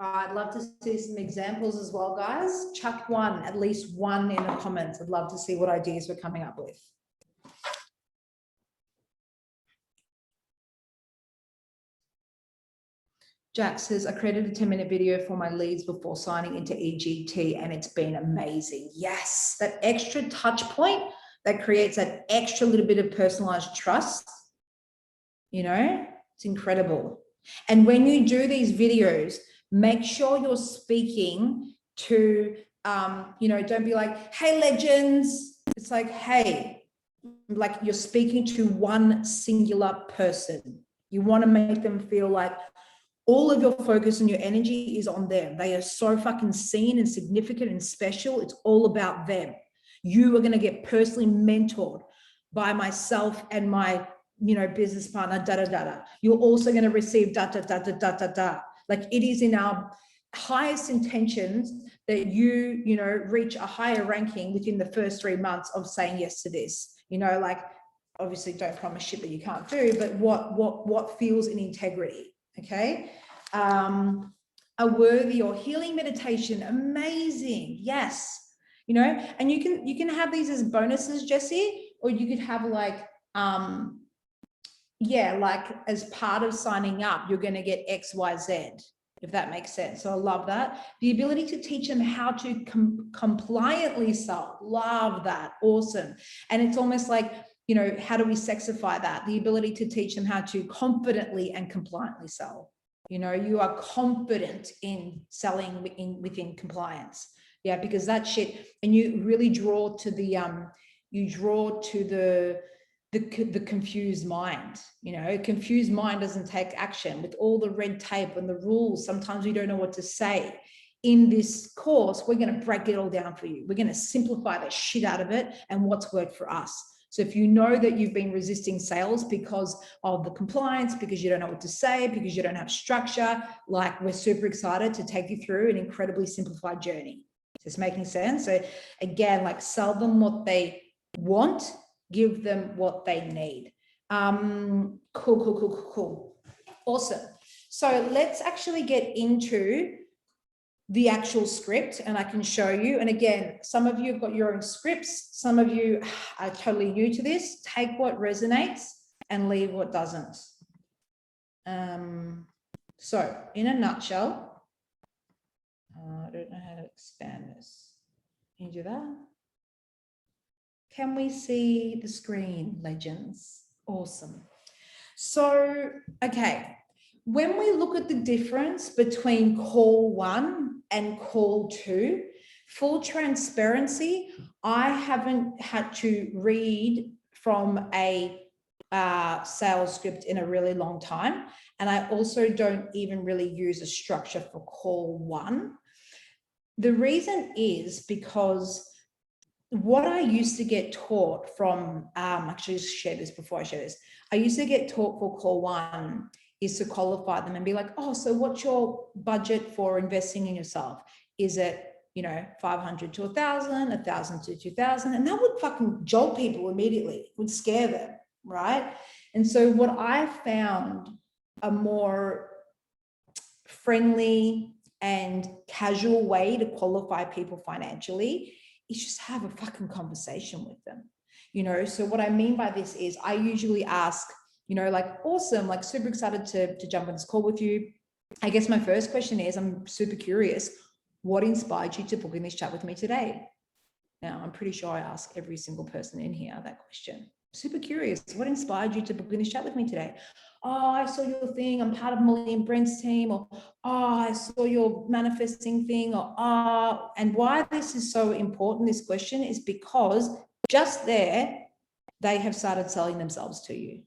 I'd love to see some examples as well, guys. Chuck one, at least one in the comments. I'd love to see what ideas we're coming up with. Jack says, I created a 10-minute video for my leads before signing into EGT and it's been amazing. Yes, that extra touch point that creates that extra little bit of personalized trust, you know, it's incredible. And when you do these videos, make sure you're speaking to, you know, don't be like, hey, legends. It's like, hey, like you're speaking to one singular person. You want to make them feel like all of your focus and your energy is on them. They are so fucking seen and significant and special. It's all about them. You are going to get personally mentored by myself and my, you know, business partner, da, da, da, da. You're also going to receive da, da, da, da, da, da, da. Like it is in our highest intentions that you know, reach a higher ranking within the first 3 months of saying yes to this. You know, like obviously don't promise shit that you can't do, but what feels in integrity. Okay. A worthy or healing meditation. Amazing. Yes. You know, and you can have these as bonuses, Jessie, or you could have like, yeah, like as part of signing up, you're going to get X, Y, Z, if that makes sense. So I love that. The ability to teach them how to compliantly sell. Love that. Awesome. And it's almost like, you know, how do we sexify that? The ability to teach them how to confidently and compliantly sell. You know, you are confident in selling within compliance. Yeah, because that shit, and you really draw to the, the confused mind. You know, a confused mind doesn't take action. With all the red tape and the rules, sometimes we don't know what to say. In this course, we're going to break it all down for you. We're going to simplify the shit out of it and what's worked for us. So if you know that you've been resisting sales because of the compliance, because you don't know what to say, because you don't have structure, like we're super excited to take you through an incredibly simplified journey. Is this making sense? So again, like sell them what they want, give them what they need. Cool. Awesome. So let's actually get into the actual script and I can show you. And again, some of you have got your own scripts. Some of you are totally new to this. Take what resonates and leave what doesn't. So in a nutshell, I don't know how to expand this. Can you do that? Can we see the screen, legends? Awesome. So, okay. When we look at the difference between call 1 and call 2, full transparency, I haven't had to read from a sales script in a really long time. And I also don't even really use a structure for call 1. The reason is because what I used to get taught from, actually just share this before I share this. I used to get taught for call 1 is to qualify them and be like, oh, so what's your budget for investing in yourself? Is it, you know, 500 to 1,000, 1,000 to 2,000? And that would fucking jolt people immediately, it would scare them, right? And so what I found a more friendly and casual way to qualify people financially is just have a fucking conversation with them, you know? So what I mean by this is I usually ask, you know, like, awesome, like super excited to jump on this call with you. I guess my first question is, I'm super curious, what inspired you to book in this chat with me today? Now, I'm pretty sure I ask every single person in here that question. Super curious, what inspired you to book in this chat with me today? Oh, I saw your thing, I'm part of Molly and Brent's team, or oh, I saw your manifesting thing, or oh, and why this is so important, this question, is because just there, they have started selling themselves to you.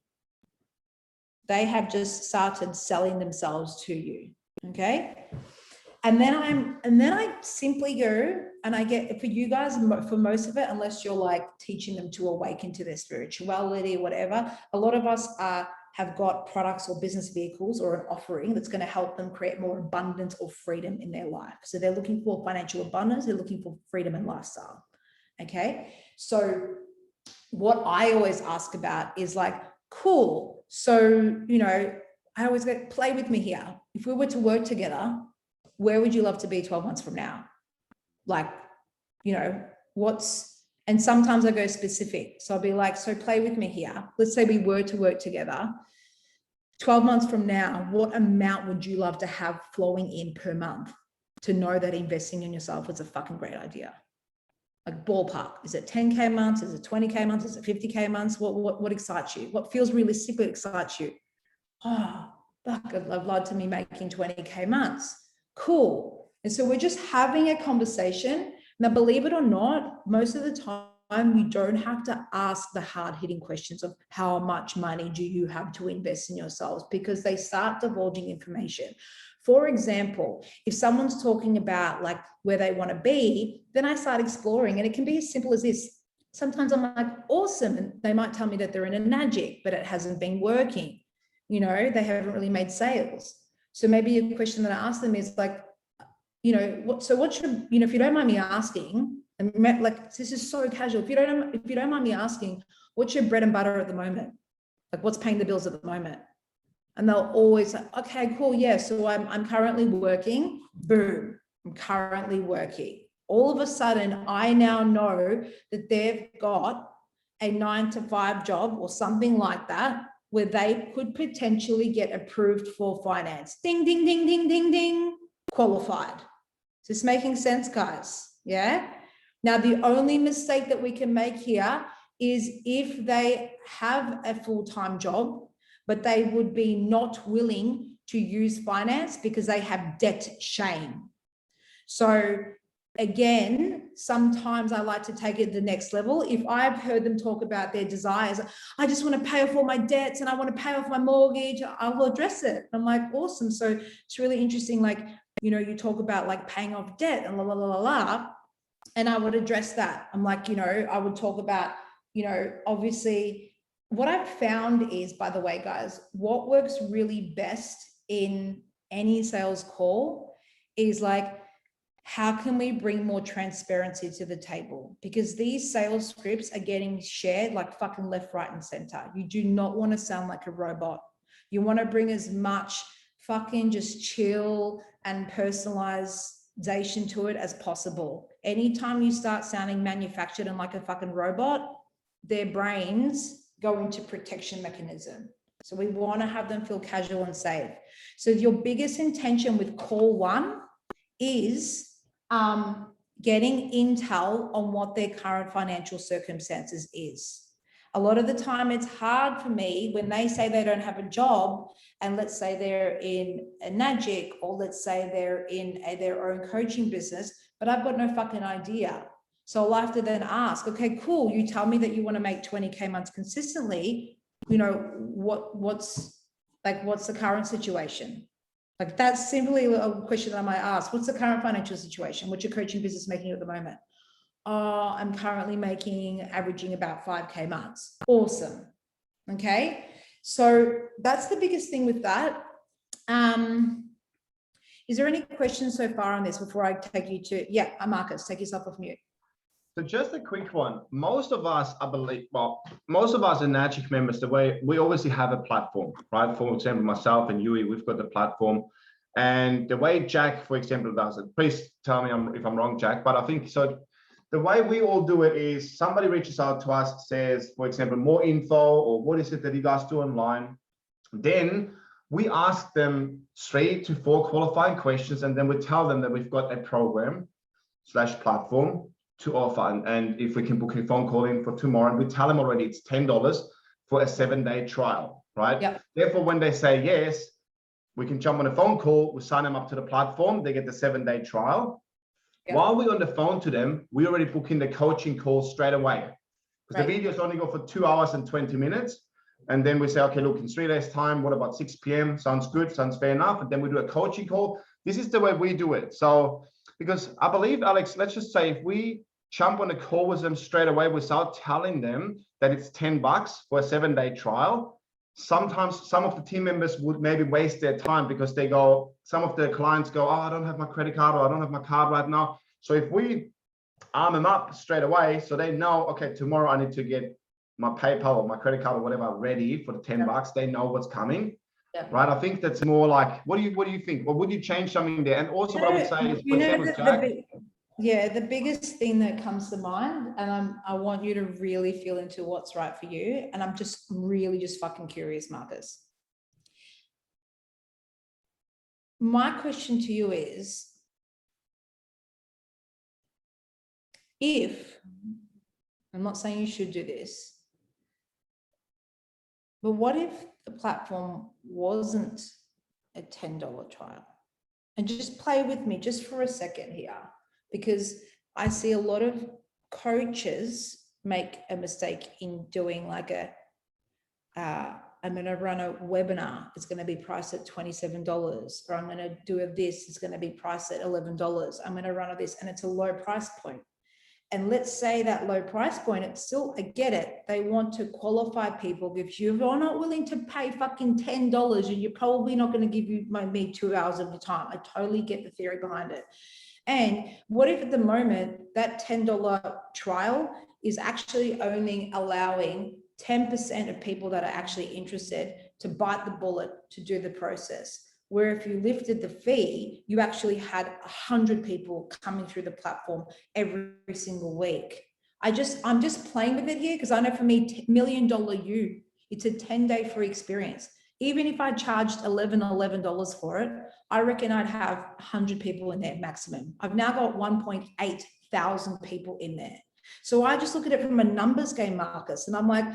They have just started selling themselves to you. Okay. And then I simply go and I get, for you guys, for most of it, unless you're like teaching them to awaken to their spirituality or whatever, a lot of us have got products or business vehicles or an offering that's going to help them create more abundance or freedom in their life. So they're looking for financial abundance, they're looking for freedom and lifestyle. Okay. So what I always ask about is like, cool. So, you know, I always go, play with me here. If we were to work together, where would you love to be 12 months from now? Like, you know, and sometimes I go specific. So I'll be like, so play with me here. Let's say we were to work together. 12 months from now, what amount would you love to have flowing in per month to know that investing in yourself was a fucking great idea? Like ballpark, is it 10K months? Is it 20K months? Is it 50K months? What excites you? What feels realistic but excites you? Oh, fuck, I'd love to be making 20K months. Cool. And so we're just having a conversation. Now, believe it or not, most of the time you don't have to ask the hard-hitting questions of how much money do you have to invest in yourselves, because they start divulging information. For example, if someone's talking about like where they want to be, then I start exploring, and it can be as simple as this. Sometimes I'm like, awesome. And they might tell me that they're in a Enagic, but it hasn't been working. You know, they haven't really made sales. So maybe a question that I ask them is like, you know, what's your, you know, if you don't mind me asking, and like, this is so casual. If you don't mind me asking, what's your bread and butter at the moment? Like, what's paying the bills at the moment? And they'll always say, okay, cool. Yeah. So I'm currently working. Boom. I'm currently working. All of a sudden, I now know that they've got a 9-to-5 job or something like that, where they could potentially get approved for finance. Ding, ding, ding, ding, ding, ding. Qualified. Is this making sense, guys? Yeah. Now, the only mistake that we can make here is if they have a full-time job, but they would be not willing to use finance because they have debt shame. So again, sometimes I like to take it the next level. If I've heard them talk about their desires, I just want to pay off all my debts and I want to pay off my mortgage, I will address it. I'm like, awesome. So it's really interesting. Like, you know, you talk about like paying off debt and la. And I would address that. I'm like, you know, I would talk about, you know, obviously what I've found is, by the way, guys, what works really best in any sales call is like, how can we bring more transparency to the table? Because these sales scripts are getting shared like fucking left, right, and center. You do not want to sound like a robot. You want to bring as much fucking just chill and personalization to it as possible. Anytime you start sounding manufactured and like a fucking robot, their brains go into protection mechanism. So we want to have them feel casual and safe. So your biggest intention with call one is getting intel on what their current financial circumstances is. A lot of the time it's hard for me when they say they don't have a job, and let's say they're in a Enagic, or let's say they're in their own coaching business, but I've got no fucking idea. So I'll have to then ask, okay, cool. You tell me that you want to make 20K months consistently. You know, what's the current situation? Like, that's simply a question that I might ask. What's the current financial situation? What's your coaching business making at the moment? Oh, I'm currently averaging about 5K months. Awesome. Okay. So that's the biggest thing with that. Is there any questions so far on this before I take you to, yeah, Marcus, take yourself off mute. So just a quick one. Most of us, I believe, most of us Enagic members, the way we obviously have a platform, right? For example, myself and Yui, we've got the platform. And the way Jack, for example, does it, please tell me if I'm wrong, Jack, but I think so. The way we all do it is somebody reaches out to us, says, for example, more info, or what is it that you guys do online? Then we ask them 3 to 4 qualifying questions, and then we tell them that we've got a program / platform to offer, and if we can book a phone call in for tomorrow, and we tell them already it's $10 for a 7-day trial, right? Yep. Therefore, when they say yes, we can jump on a phone call, we sign them up to the platform, they get the 7-day trial. Yep. While we're on the phone to them, we already book in the coaching call straight away, because the videos only go for 2 hours and 20 minutes. And then we say, okay, look, in 3 days time, what about 6 p.m? Sounds good, sounds fair enough. And then we do a coaching call. This is the way we do it. So, because I believe, Alex, let's just say if we jump on a call with them straight away without telling them that it's $10 for a 7-day trial, sometimes some of the team members would maybe waste their time, because they go, some of the clients go, oh, I don't have my credit card, or I don't have my card right now. So if we arm them up straight away, so they know, okay, tomorrow I need to get my PayPal or my credit card or whatever ready for the $10, they know what's coming. Yeah. right? I think that's more like, what do you think? Or would you change something there? And also what I would say is, You for know, example, Jack, the biggest thing that comes to mind, and I want you to really feel into what's right for you. And I'm just really just fucking curious, Marcus. My question to you is, if, I'm not saying you should do this, but what if the platform wasn't a $10 trial? And just play with me just for a second here, because I see a lot of coaches make a mistake in doing like I'm going to run a webinar, it's going to be priced at $27, or I'm going to do this, it's going to be priced at $11. I'm going to run this, and it's a low price point. And let's say that low price point, it's still, I get it. They want to qualify people. If you're not willing to pay fucking $10, and you're probably not going to give me 2 hours of your time. I totally get the theory behind it. And what if at the moment that $10 trial is actually only allowing 10% of people that are actually interested to bite the bullet to do the process? Where if you lifted the fee, you actually had 100 people coming through the platform every single week. I'm just playing with it here, because I know for me, $1 million you, it's a 10-day free experience. Even if I charged $11 for it, I reckon I'd have 100 people in there maximum. I've now got 1.8 thousand people in there. So I just look at it from a numbers game, Marcus, and I'm like,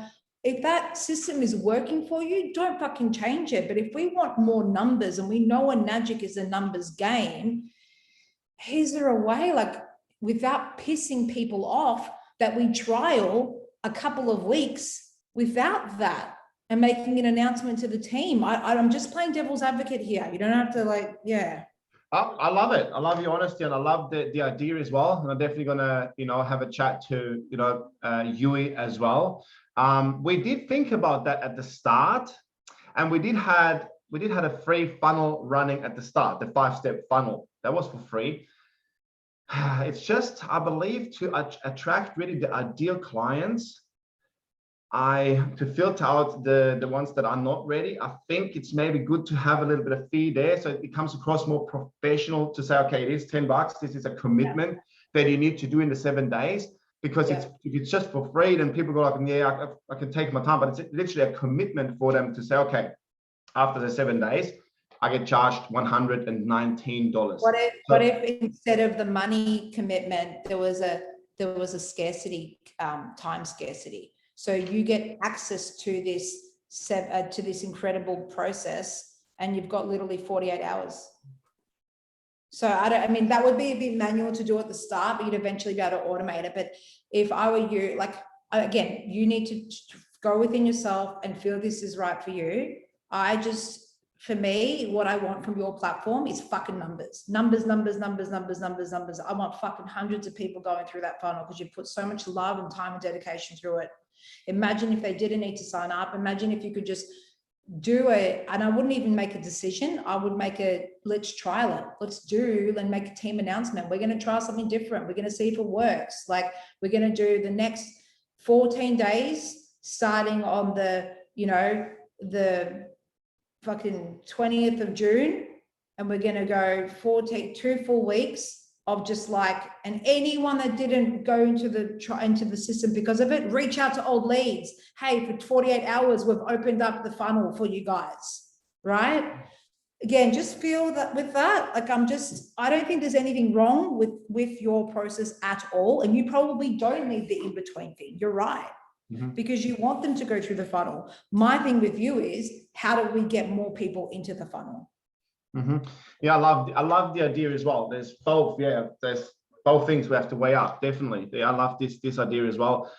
if that system is working for you, don't fucking change it. But if we want more numbers, and we know a Nagic is a numbers game, is there a way, like, without pissing people off, that we trial a couple of weeks without that and making an announcement to the team? I'm just playing devil's advocate here. You don't have to, like, yeah. I love it. I love your honesty, and I love the idea as well. And I'm definitely gonna, have a chat to, Yui as well. We did think about that at the start, and we did had a free funnel running at the start, the 5-step funnel that was for free. It's just, I believe, to attract really the ideal clients, to filter out the ones that are not ready. I think it's maybe good to have a little bit of fee there, so it comes across more professional, to say, okay, it is $10. This is a commitment that you need to do in the 7 days. Because if it's just for free, then people go like, yeah, I can take my time, but it's literally a commitment for them to say, okay, after the 7 days, I get charged $119. What if instead of the money commitment, there was a scarcity, time scarcity? So you get access to this incredible process, and you've got literally 48 hours. So I mean, that would be a bit manual to do at the start, but you'd eventually be able to automate it. But if I were you, like, again, you need to go within yourself and feel this is right for you. For me, what I want from your platform is fucking numbers. I want fucking hundreds of people going through that funnel, because you put so much love and time and dedication through it. Imagine if they didn't need to sign up. Imagine if you could just do it, and I wouldn't even make a decision. I would make let's trial it. Let's make a team announcement. We're going to try something different. We're going to see if it works. Like, we're going to do the next 14 days, starting on the fucking 20th of June. And we're going to go 2 full weeks of just like, and anyone that didn't go into the system because of it, reach out to old leads. Hey, for 48 hours, we've opened up the funnel for you guys, right? Again, just feel that with that, like, I don't think there's anything wrong with your process at all. And you probably don't need the in-between thing. You're right. Mm-hmm. Because you want them to go through the funnel. My thing with you is, how do we get more people into the funnel? Mm-hmm. Yeah, I love the idea as well. There's both things we have to weigh up. Definitely. Yeah, I love this idea as well.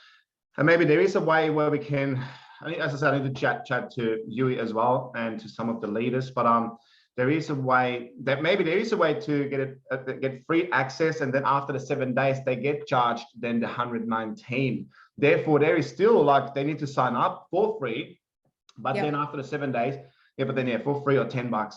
And maybe there is a way where we can, as I said, I need to chat to Yui as well, and to some of the leaders, but there is a way to get free access, and then after the 7 days they get charged then the 119. Therefore, there is still, like, they need to sign up for free, but then after the 7 days, for free or $10.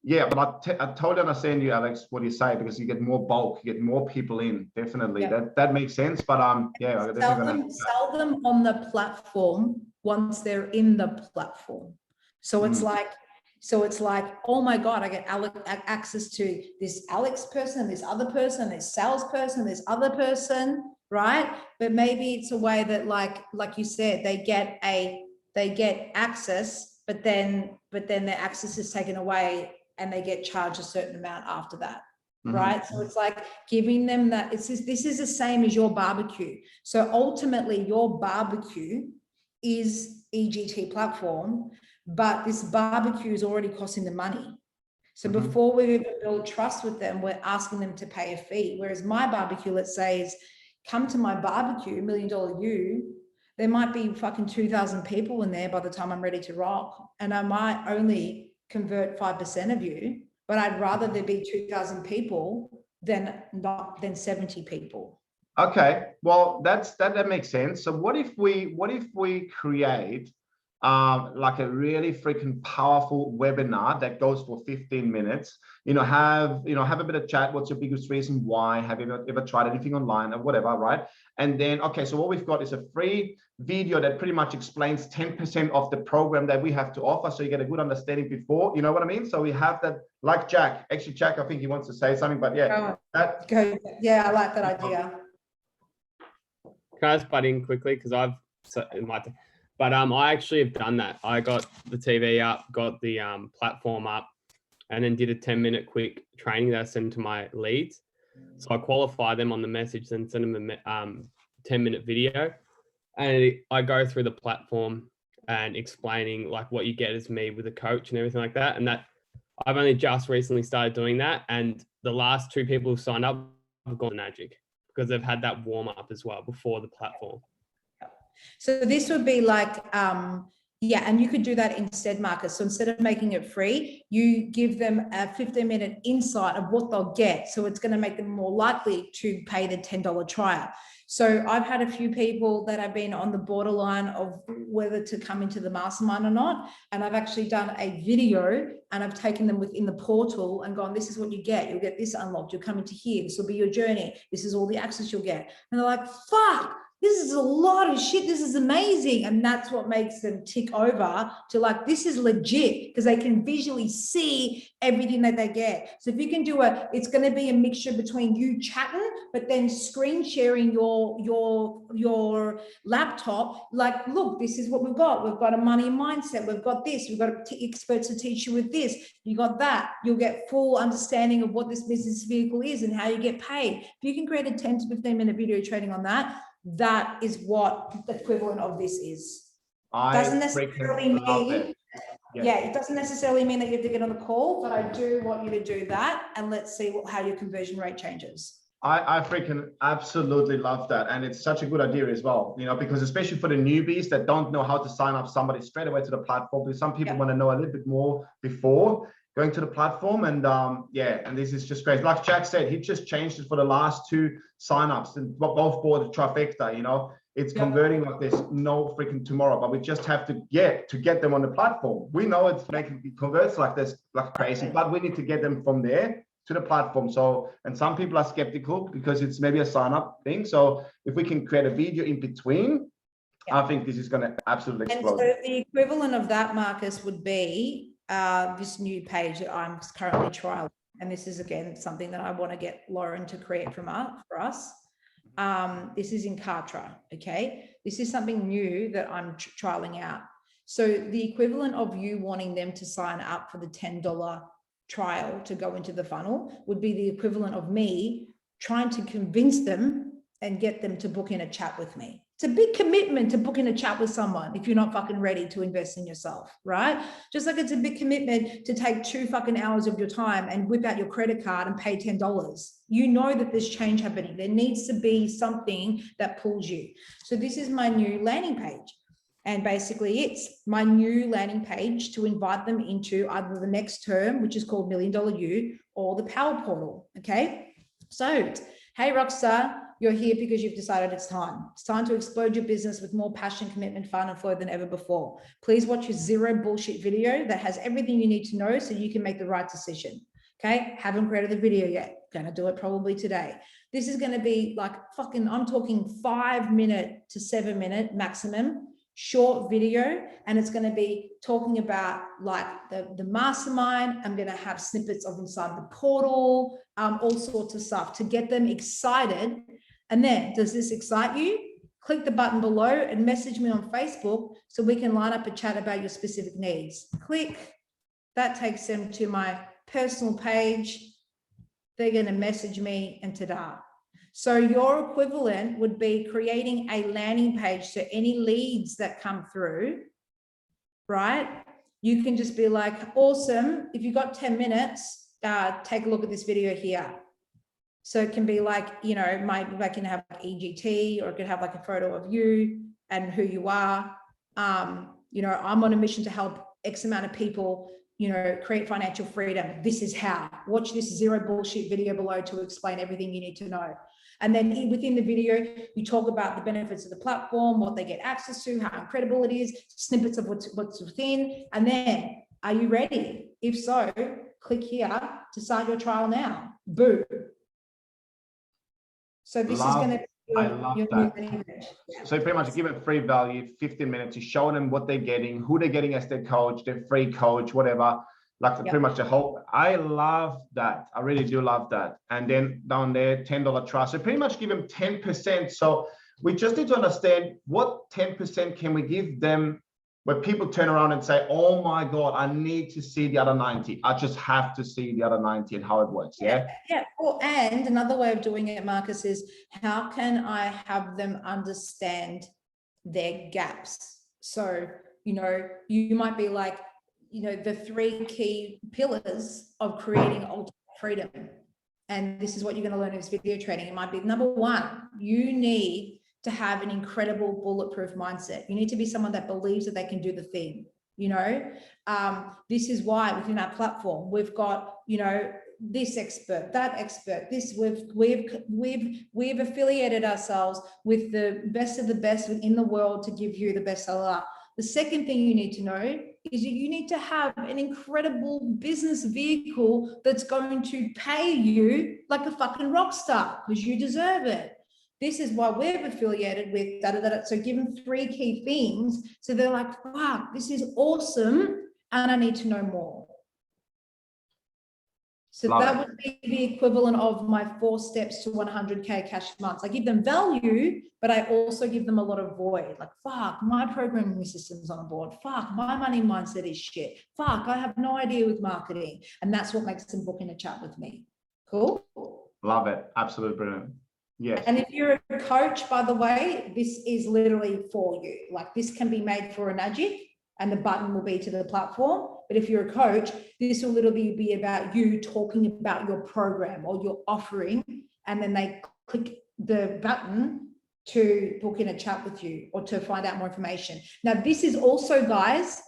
Yeah, but I totally understand you, Alex, what you say, because you get more bulk, you get more people in. Definitely, that makes sense. But sell them on the platform once they're in the platform. So it's like, oh my God, I get access to this Alex person, this other person, this salesperson, this other person, right? But maybe it's a way that like you said, they get access, but then their access is taken away and they get charged a certain amount after that. Right. So it's like giving them that. This is the same as your barbecue. So ultimately your barbecue is EGT platform, but this barbecue is already costing them money. So before we even build trust with them, we're asking them to pay a fee. Whereas my barbecue, let's say, is come to my barbecue, $1 Million You, there might be fucking 2,000 people in there by the time I'm ready to rock. And I might only convert 5% of you, but I'd rather there be 2,000 people than 70 people. Okay, well, that makes sense. So what if we create like a really freaking powerful webinar that goes for 15 minutes, have a bit of chat. What's your biggest reason why? Have you ever tried anything online or whatever, right? And then, okay, so what we've got is a free video that pretty much explains 10% of the program that we have to offer. So you get a good understanding before, you know what I mean? So we have that, like Jack, I think he wants to say something, but yeah. Yeah, I like that idea. Can I just butt in quickly? Because I actually have done that. I got the TV up, got the platform up, and then did a 10-minute quick training that I send to my leads. So I qualify them on the message, then send them a 10-minute video. And I go through the platform and explaining like what you get as me with a coach and everything like that. And that I've only just recently started doing that. And the last 2 people who signed up have gone to Magic because they've had that warm up as well before the platform. So this would be like, and you could do that instead, Marcus. So instead of making it free, you give them a 15-minute insight of what they'll get. So it's going to make them more likely to pay the $10 trial. So I've had a few people that have been on the borderline of whether to come into the mastermind or not. And I've actually done a video and I've taken them within the portal and gone, this is what you get. You'll get this unlocked. You'll come into here. This will be your journey. This is all the access you'll get. And they're like, fuck, this is a lot of shit. This is amazing. And that's what makes them tick over to like, this is legit, because they can visually see everything that they get. So if you can do it's going to be a mixture between you chatting, but then screen sharing your laptop. Like, look, this is what we've got. We've got a money mindset. We've got this. We've got experts to teach you with this. You got that. You'll get full understanding of what this business vehicle is and how you get paid. If you can create a 10 to 15-minute video training on that, that is what the equivalent of this is. Doesn't necessarily mean, it doesn't necessarily mean that you have to get on the call, but I do want you to do that, and let's see how your conversion rate changes. I freaking absolutely love that, and it's such a good idea as well. Because especially for the newbies that don't know how to sign up somebody straight away to the platform, because some people want to know a little bit more before going to the platform. And and this is just great. Like Jack said, he just changed it for the last 2 signups and both bought the trifecta. It's converting like there's no freaking tomorrow, but we just have to get them on the platform. We know it converts like this, like crazy, but we need to get them from there to the platform. So, and some people are skeptical because it's maybe a sign up thing. So if we can create a video in between, I think this is going to absolutely explode. And so the equivalent of that, Marcus, would be this new page that I'm currently trialing. And this is, again, something that I want to get Lauren to create for us. This is in Kartra, okay? This is something new that I'm trialing out. So the equivalent of you wanting them to sign up for the $10 trial to go into the funnel would be the equivalent of me trying to convince them and get them to book in a chat with me. It's a big commitment to book in a chat with someone if you're not fucking ready to invest in yourself, right? Just like it's a big commitment to take 2 fucking hours of your time and whip out your credit card and pay $10. You know that there's change happening. There needs to be something that pulls you. So this is my new landing page. And basically it's my new landing page to invite them into either the next term, which is called $1 Million You, or the Power Portal, okay? So, hey, Rockstar, you're here because you've decided it's time. It's time to explode your business with more passion, commitment, fun, and flow than ever before. Please watch your 0 bullshit video that has everything you need to know so you can make the right decision. Okay, haven't created the video yet. Gonna do it probably today. This is gonna be like fucking, I'm talking 5 minute to 7 minute maximum short video, and it's going to be talking about like the mastermind. I'm going to have snippets of inside the portal, all sorts of stuff to get them excited. And then, does this excite you? Click the button below and message me on Facebook so we can line up a chat about your specific needs. Click. That takes them to my personal page. They're going to message me, and ta-da. So your equivalent would be creating a landing page. So any leads that come through, right? You can just be like, awesome. If you've got 10 minutes, take a look at this video here. So it can be like, you know, I can have EGT, or it could have like a photo of you and who you are. You know, I'm on a mission to help X amount of people, you know, create financial freedom. This is how. Watch this zero bullshit video below to explain everything you need to know. And then within the video, you talk about the benefits of the platform, what they get access to, how incredible it is, snippets of what's within. And then, are you ready? If so, click here to start your trial now. Boom. So this is going to be I love that. So you pretty much give them free value, 15 minutes, you show them what they're getting, who they're getting as their coach, their free coach, whatever. Like pretty much the whole, I love that. I really do love that. And then down there, $10 trial. So pretty much give them 10%. So we just need to understand what 10% can we give them where people turn around and say, oh my God, I need to see the other 90. I just have to see the other 90 and how it works. Yeah. Well, and another way of doing it, Marcus, is how can I have them understand their gaps? So, you know, you might be like, you know, the 3 key pillars of creating ultimate freedom. And this is what you're going to learn in this video training. It might be number 1, you need to have an incredible bulletproof mindset. You need to be someone that believes that they can do the thing. You know, this is why within our platform, we've got, you know, this expert, that expert, this we've affiliated ourselves with the best of the best in the world to give you the bestseller. The second thing you need to know is you need to have an incredible business vehicle that's going to pay you like a fucking rock star, because you deserve it. This is why we've affiliated with da-da-da-da. So give them 3 key things. So they're like, wow, this is awesome. And I need to know more. So that would be the equivalent of my 4 steps to 100K cash months. I give them value, but I also give them a lot of void. Like, fuck, my programming system's on board. Fuck, my money mindset is shit. Fuck, I have no idea with marketing. And that's what makes them book in a chat with me. Cool? Love it. Absolutely brilliant. Yes. And if you're a coach, by the way, this is literally for you. Like, this can be made for a magic and the button will be to the platform. But if you're a coach, this will literally be about you talking about your program or your offering. And then they click the button to book in a chat with you or to find out more information. Now, this is also, guys,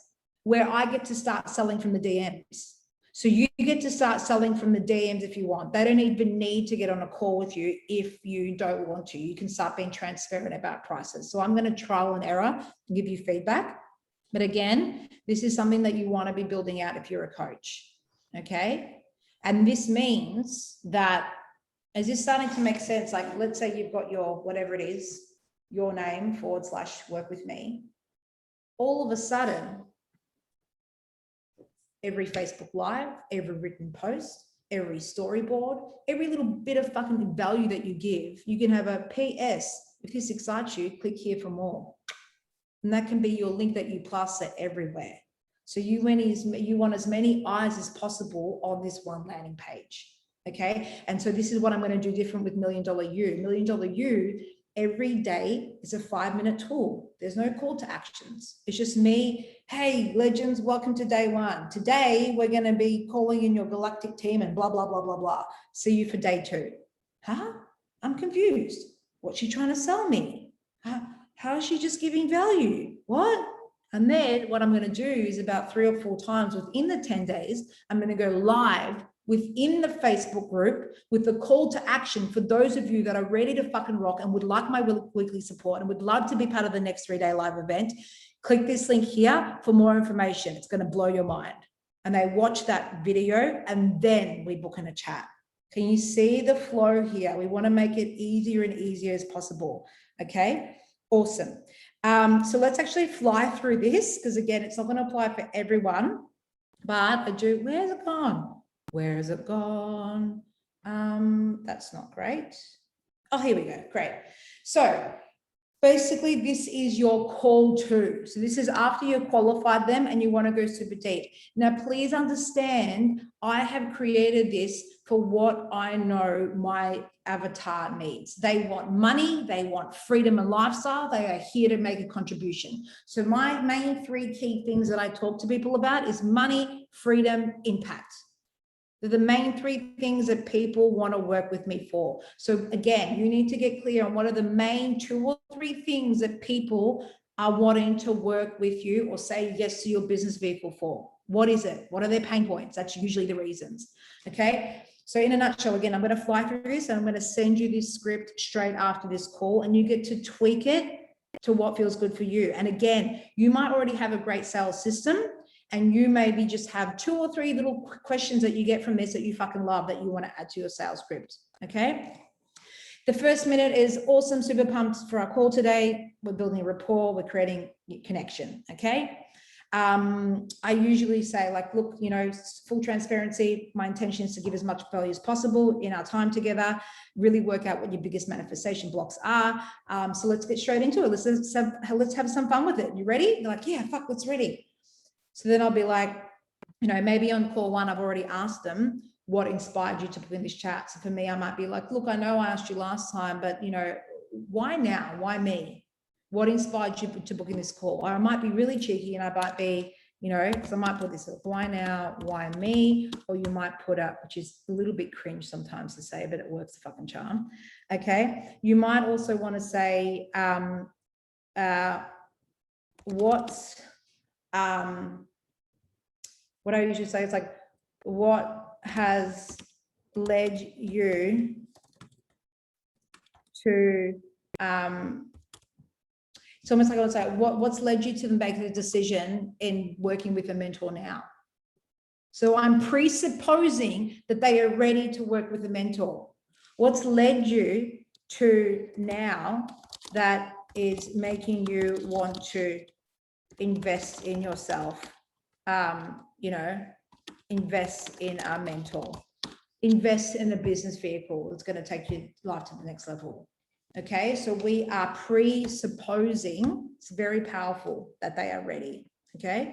where I get to start selling from the DMs. So you get to start selling from the DMs if you want. They don't even need to get on a call with you if you don't want to. You can start being transparent about prices. So I'm going to trial and error and give you feedback. But again, this is something that you want to be building out if you're a coach. Okay. And this means that, is this starting to make sense? Like, let's say you've got your, whatever it is, your name / work with me. All of a sudden, every Facebook Live, every written post, every storyboard, every little bit of fucking value that you give, you can have a PS. If this excites you, click here for more. And that can be your link that you plaster everywhere. So you want as many eyes as possible on this one landing page. Okay. And so this is what I'm going to do different with $1 Million You. $1 Million You, every day is a 5-minute tool. There's no call to actions. It's just me. Hey, legends, welcome to day 1. Today, we're going to be calling in your galactic team and blah, blah, blah, blah, blah. See you for day 2. Huh? I'm confused. What's she trying to sell me? How is she just giving value? What? And then what I'm going to do is about 3 or 4 times within the 10 days, I'm going to go live within the Facebook group with the call to action for those of you that are ready to fucking rock and would like my weekly support and would love to be part of the next 3-day live event. Click this link here for more information. It's going to blow your mind. And they watch that video and then we book in a chat. Can you see the flow here? We want to make it easier and easier as possible. Okay. Awesome. So let's actually fly through this, because again, it's not going to apply for everyone, but I do. Where's it gone? Where has it gone? That's not great. Oh, here we go. Great. So basically, this is your call to. So this is after you've qualified them and you want to go super deep. Now, please understand, I have created this for what I know my avatar needs. They want money, they want freedom and lifestyle, they are here to make a contribution. So my main 3 key things that I talk to people about is money, freedom, impact. They're the main 3 things that people want to work with me for. So again, you need to get clear on what are the main 2 or 3 things that people are wanting to work with you or say yes to your business vehicle for. What is it? What are their pain points? That's usually the reasons. Okay. So in a nutshell, again, I'm going to fly through this and I'm going to send you this script straight after this call, and you get to tweak it to what feels good for you. And again, you might already have a great sales system, and you maybe just have 2 or 3 little questions that you get from this that you fucking love that you want to add to your sales script. Okay. The first minute is awesome, super pumped for our call today. We're building rapport, we're creating connection. Okay. I usually say, like, look, you know, full transparency, my intention is to give as much value as possible in our time together, really work out what your biggest manifestation blocks are. So let's get straight into it. Let's have some fun with it. You ready? You're like, yeah, fuck, let's ready. So then I'll be like, you know, maybe on call 1, I've already asked them what inspired you to put in this chat. So for me, I might be like, look, I know I asked you last time, but you know, why now? Why me? What inspired you to book in this call? Or I might be really cheeky and I might be, you know, because I might put this up, why now? Why me? Or you might put up, which is a little bit cringe sometimes to say, but it works a fucking charm. Okay. You might also want to say, what I usually say is like, what has led you to, it's almost like I would say, what's led you to make the decision in working with a mentor now? So I'm presupposing that they are ready to work with a mentor. What's led you to now that is making you want to invest in yourself? You know, invest in a mentor, invest in a business vehicle that's going to take your life to the next level. Okay, so we are presupposing, it's very powerful, that they are ready. Okay,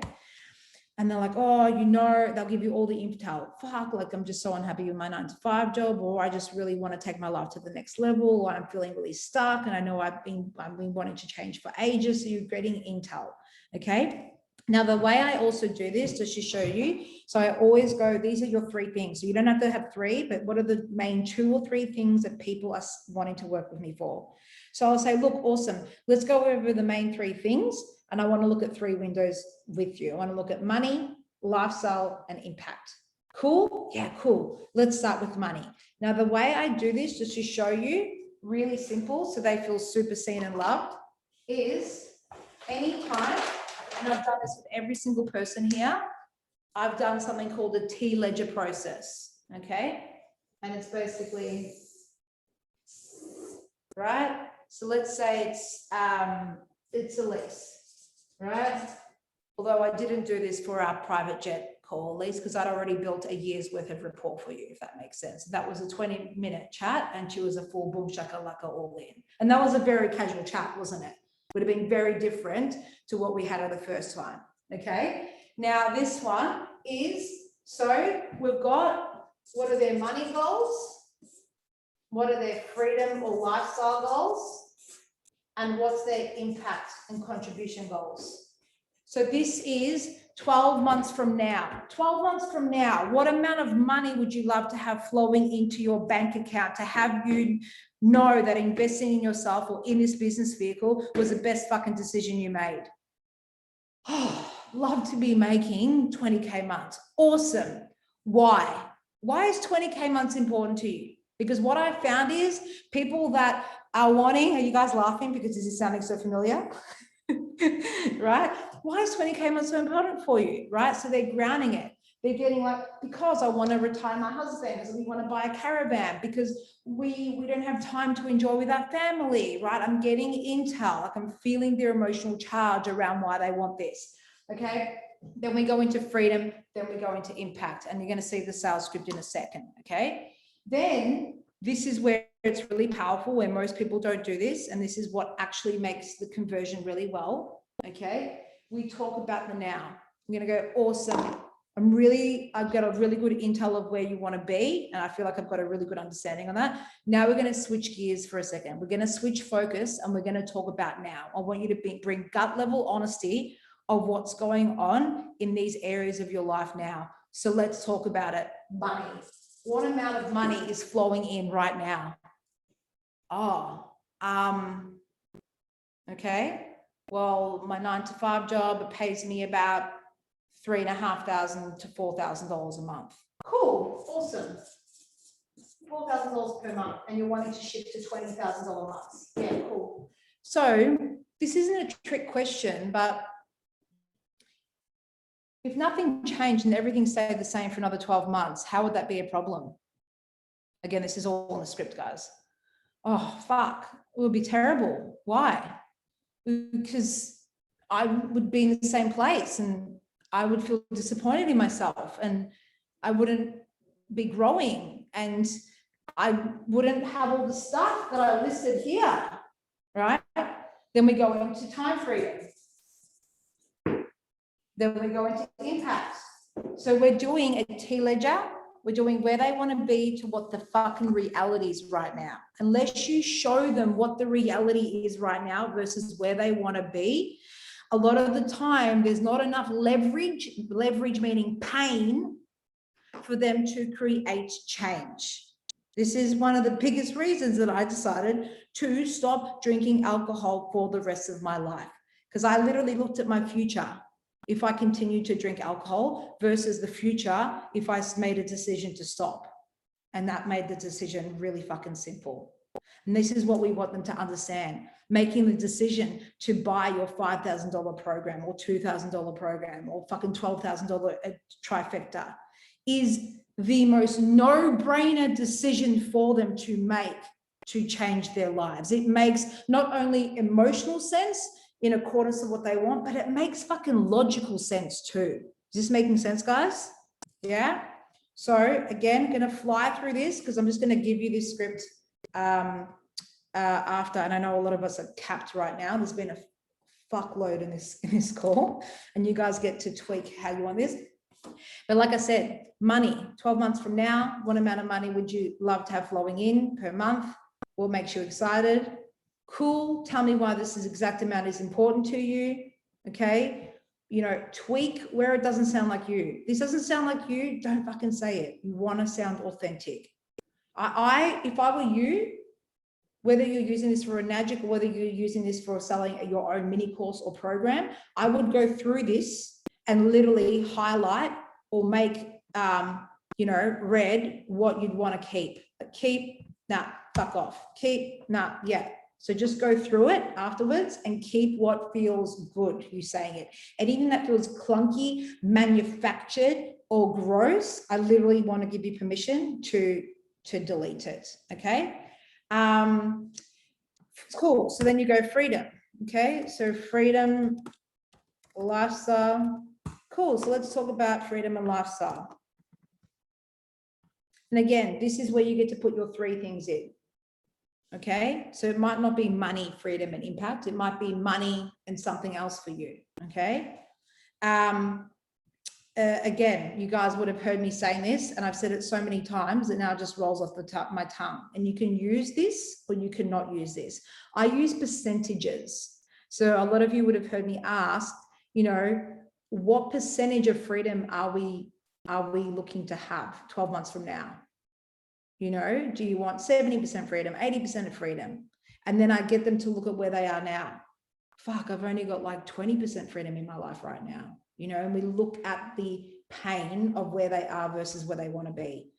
and they're like, oh, you know, they'll give you all the intel. Fuck, like I'm just so unhappy with my 9-to-5 job, or I just really want to take my life to the next level, or I'm feeling really stuck, and I know I've been wanting to change for ages. So you're getting intel. Okay. Now, the way I also do this, just to show you, so I always go, these are your 3 things. So you don't have to have 3, but what are the main 2 or 3 things that people are wanting to work with me for? So I'll say, look, awesome. Let's go over the main 3 things. And I want to look at 3 windows with you. I want to look at money, lifestyle, and impact. Cool? Yeah, cool. Let's start with money. Now, the way I do this, just to show you, really simple, so they feel super seen and loved, is anytime, and I've done this with every single person here, I've done something called a T-ledger process, okay? And it's basically, right? So let's say it's Elise, right? Although I didn't do this for our private jet call, Elise, because I'd already built a year's worth of rapport for you, if that makes sense. That was a 20-minute chat, and she was a full boom shakalaka all in. And that was a very casual chat, wasn't it? Would have been very different to what we had on the first one, okay? Now this one is, so we've got, what are their money goals? What are their freedom or lifestyle goals? And what's their impact and contribution goals? So this is 12 months from now. 12 months from now, what amount of money would you love to have flowing into your bank account to have you know that investing in yourself or in this business vehicle was the best fucking decision you made? Oh, love to be making 20K months. Awesome. Why? Why is 20K months important to you? Because what I found is people that are wanting, are you guys laughing because this is sounding so familiar? Right? Why is 20K months so important for you? Right? So they're grounding it. They're getting like, because I want to retire my husband, because we want to buy a caravan, because we don't have time to enjoy with our family, right? I'm getting intel, like I'm feeling their emotional charge around why they want this. Okay. Then we go into freedom, then we go into impact, and you're going to see the sales script in a second. Okay. Then this is where it's really powerful, where most people don't do this. And this is what actually makes the conversion really well. Okay. We talk about the now. I'm going to go, awesome. I've got a really good intel of where you want to be. And I feel like I've got a really good understanding on that. Now we're going to switch gears for a second. We're going to switch focus and we're going to talk about now. I want you to bring gut level honesty of what's going on in these areas of your life now. So let's talk about it. Money. What amount of money is flowing in right now? Okay. Well, my 9-to-5 job, it pays me about $3,500 to $4,000 a month. Cool, awesome. $4,000 per month, and you're wanting to shift to $20,000 months. Yeah, cool. So this isn't a trick question, but if nothing changed and everything stayed the same for another 12 months, how would that be a problem? Again, this is all in the script, guys. Oh, fuck, it would be terrible. Why? Because I would be in the same place and I would feel disappointed in myself and I wouldn't be growing and I wouldn't have all the stuff that I listed here, right? Then we go into time freedom. Then we go into impact. So we're doing a T ledger. We're doing where they want to be to what the fucking reality is right now. Unless you show them what the reality is right now versus where they want to be, a lot of the time there's not enough leverage meaning pain, for them to create change. This is one of the biggest reasons that I decided to stop drinking alcohol for the rest of my life. Because I literally looked at my future if I continue to drink alcohol versus the future if I made a decision to stop. And that made the decision really fucking simple. And this is what we want them to understand. Making the decision to buy your $5,000 program or $2,000 program or fucking $12,000 trifecta is the most no-brainer decision for them to make to change their lives. It makes not only emotional sense in accordance with what they want, but it makes fucking logical sense too. Is this making sense, guys? Yeah. So again, going to fly through this because I'm just going to give you this script after, and I know a lot of us are capped right now. There's been a fuckload in this call, and you guys get to tweak how you want this. But like I said, money, 12 months from now, what amount of money would you love to have flowing in per month? What makes you excited? Cool. Tell me why this exact amount is important to you. Okay. You know, tweak where it doesn't sound like you. This doesn't sound like you. Don't fucking say it. You want to sound authentic. If I were you, whether you're using this for a Nagic or whether you're using this for selling your own mini course or program, I would go through this and literally highlight or make, red what you'd want to keep. Keep, nah, fuck off. Keep, nah, yeah. So just go through it afterwards and keep what feels good, you saying it. Anything that feels clunky, manufactured, or gross, I literally want to give you permission to delete it, okay? Cool, so then you go freedom, okay? So freedom, lifestyle. Cool, so let's talk about freedom and lifestyle. And again, this is where you get to put your 3 things in. Okay, so it might not be money, freedom, and impact. It might be money and something else for you. Okay. Again, you guys would have heard me saying this, and I've said it so many times that now it just rolls off the top of my tongue. And you can use this or you cannot use this. I use percentages. So a lot of you would have heard me ask, what percentage of freedom are we looking to have 12 months from now? Do you want 70% freedom, 80% of freedom? And then I get them to look at where they are now. Fuck, I've only got like 20% freedom in my life right now, and we look at the pain of where they are versus where they want to be.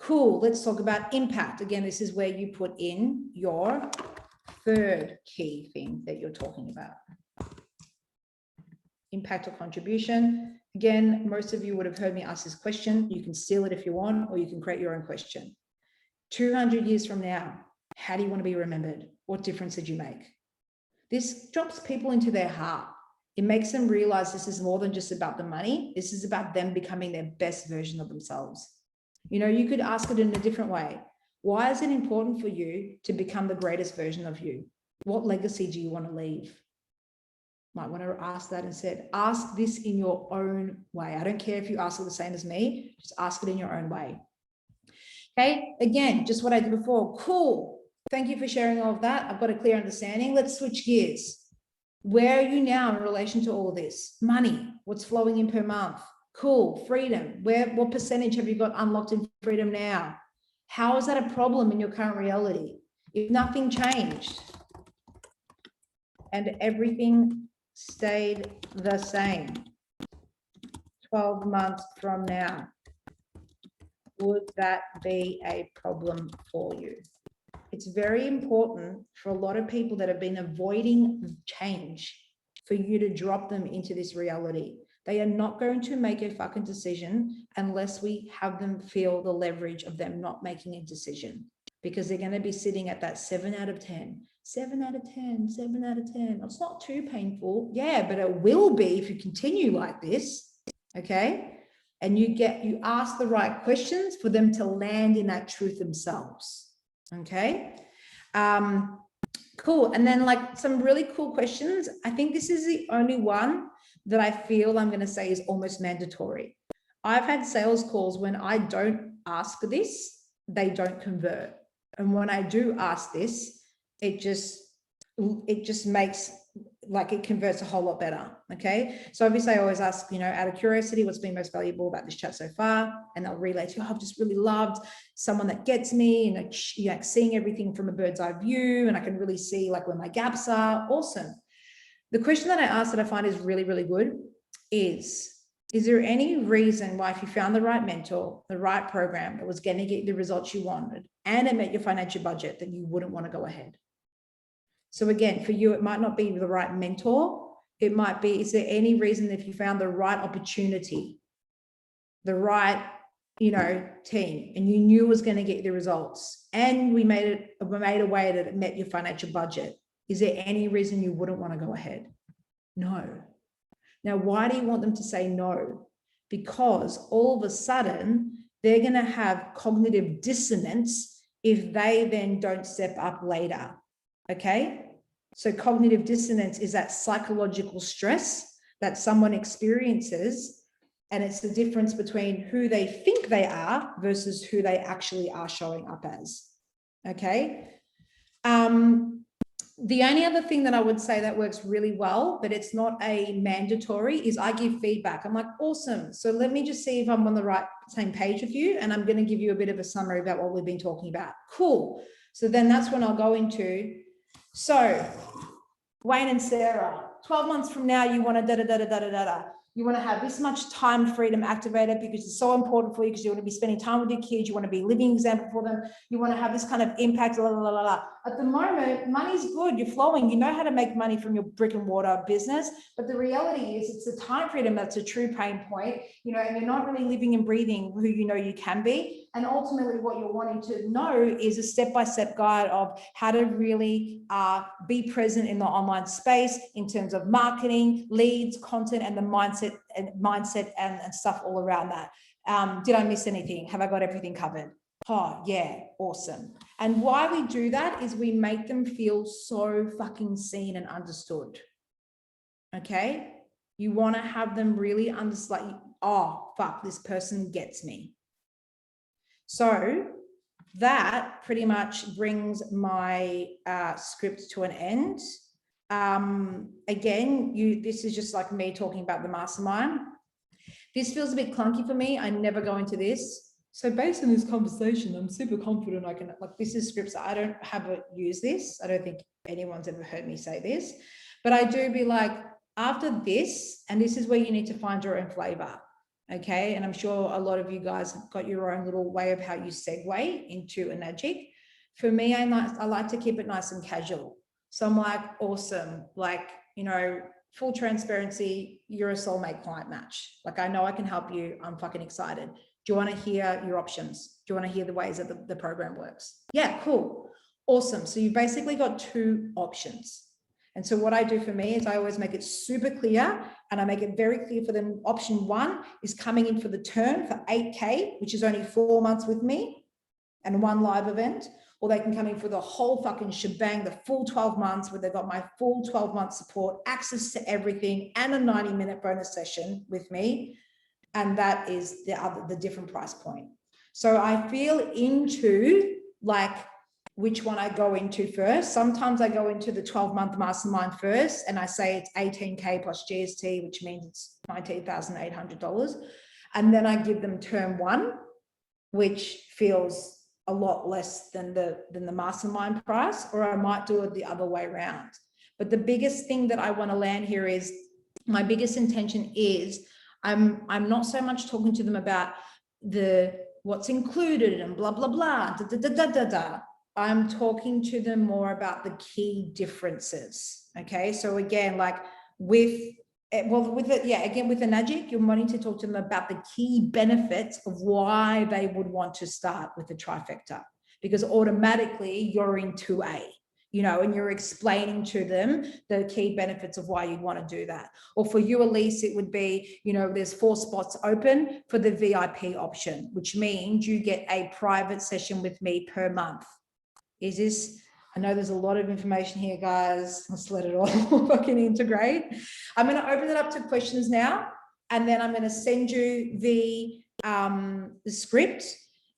Cool, let's talk about impact. Again, this is where you put in your 3rd key thing that you're talking about. impact or contribution. Again, most of you would have heard me ask this question. You can steal it if you want, or you can create your own question. 200 years from now, how do you want to be remembered? What difference did you make? This drops people into their heart. It makes them realize this is more than just about the money. This is about them becoming their best version of themselves. You know, you could ask it in a different way. Why is it important for you to become the greatest version of you? What legacy do you want to leave? Might want to ask that instead. Ask this in your own way. I don't care if you ask it the same as me, just ask it in your own way. Okay, again, just what I did before. Cool. Thank you for sharing all of that. I've got a clear understanding. Let's switch gears. Where are you now in relation to all of this? Money, what's flowing in per month? Cool. Freedom, what percentage have you got unlocked in freedom now? How is that a problem in your current reality? If nothing changed and everything stayed the same 12 months from now, would that be a problem for you? It's very important for a lot of people that have been avoiding change for you to drop them into this reality. They are not going to make a fucking decision unless we have them feel the leverage of them not making a decision, because they're going to be sitting at that 7 out of 10, 7 out of 10, 7 out of 10. It's not too painful. Yeah, but it will be if you continue like this. Okay. And you ask the right questions for them to land in that truth themselves. Okay. Cool. And then like some really cool questions. I think this is the only one that I feel I'm going to say is almost mandatory. I've had sales calls when I don't ask this, they don't convert. And when I do ask this, it just makes like it converts a whole lot better. Okay. So obviously I always ask, you know, out of curiosity, what's been most valuable about this chat so far? And they'll relate to, I've just really loved someone that gets me and like seeing everything from a bird's eye view. And I can really see like where my gaps are. Awesome. The question that I asked that I find is really, really good is there any reason why if you found the right mentor, the right program that was going to get the results you wanted and it met your financial budget, that you wouldn't want to go ahead? So again, for you, it might not be the right mentor. It might be, is there any reason if you found the right opportunity, the right, you know, team, and you knew it was going to get the results and we made a way that it met your financial budget, is there any reason you wouldn't want to go ahead? No. Now, why do you want them to say no? Because all of a sudden they're going to have cognitive dissonance if they then don't step up later. Okay. So cognitive dissonance is that psychological stress that someone experiences. And it's the difference between who they think they are versus who they actually are showing up as. Okay. The only other thing that I would say that works really well, but it's not a mandatory, is I give feedback. I'm like, awesome. So let me just see if I'm on the same page with you. And I'm going to give you a bit of a summary about what we've been talking about. Cool. So then that's when I'll go into, so Wayne and Sarah, 12 months from now, you want to you want to have this much time freedom activated because it's so important for you, because you want to be spending time with your kids. You want to be a living example for them. You want to have this kind of impact. At the moment, money's good. You're flowing. You know how to make money from your brick and mortar business. But the reality is it's the time freedom that's a true pain point, you know, and you're not really living and breathing who you know you can be. And ultimately what you're wanting to know is a step-by-step guide of how to really be present in the online space in terms of marketing, leads, content, and the mindset and stuff all around that. Did I miss anything? Have I got everything covered? Oh, yeah, awesome. And why we do that is we make them feel so fucking seen and understood. Okay? You want to have them really understand, like, oh, fuck, this person gets me. So that pretty much brings my script to an end. Again, this is just like me talking about the mastermind. This feels a bit clunky for me. I never go into this. So based on this conversation, I'm super confident I can, like, this is scripts. I don't use this. I don't think anyone's ever heard me say this, but I do be like, after this, and this is where you need to find your own flavor. Okay. And I'm sure a lot of you guys have got your own little way of how you segue into a magic. For me, I like to keep it nice and casual. So I'm like, awesome. Like, you know, full transparency, you're a soulmate client match. Like, I know I can help you. I'm fucking excited. Do you want to hear your options? Do you want to hear the ways that the program works? Yeah, cool. Awesome. So you basically got 2 options. And so what I do for me is I always make it super clear, and I make it very clear for them. Option 1 is coming in for the term for 8K, which is only 4 months with me and 1 live event, or they can come in for the whole fucking shebang, the full 12 months where they've got my full 12-month support, access to everything, and a 90-minute bonus session with me. And that is the different price point. So I feel into like which one I go into first. Sometimes I go into the 12-month mastermind first, and I say it's 18K plus GST, which means it's $19,800. And then I give them term 1, which feels a lot less than the mastermind price, or I might do it the other way around. But the biggest thing that I want to land here is, my biggest intention is I'm not so much talking to them about what's included and blah, blah, blah, da. I'm talking to them more about the key differences. Okay. So again, like with the Enagic, you're wanting to talk to them about the key benefits of why they would want to start with the trifecta, because automatically you're in 2A, you know, and you're explaining to them the key benefits of why you'd want to do that. Or for you, Elise, it would be, you know, there's 4 spots open for the VIP option, which means you get a private session with me per month. I know there's a lot of information here, guys. Let's let it all fucking integrate. I'm going to open it up to questions now, and then I'm going to send you the script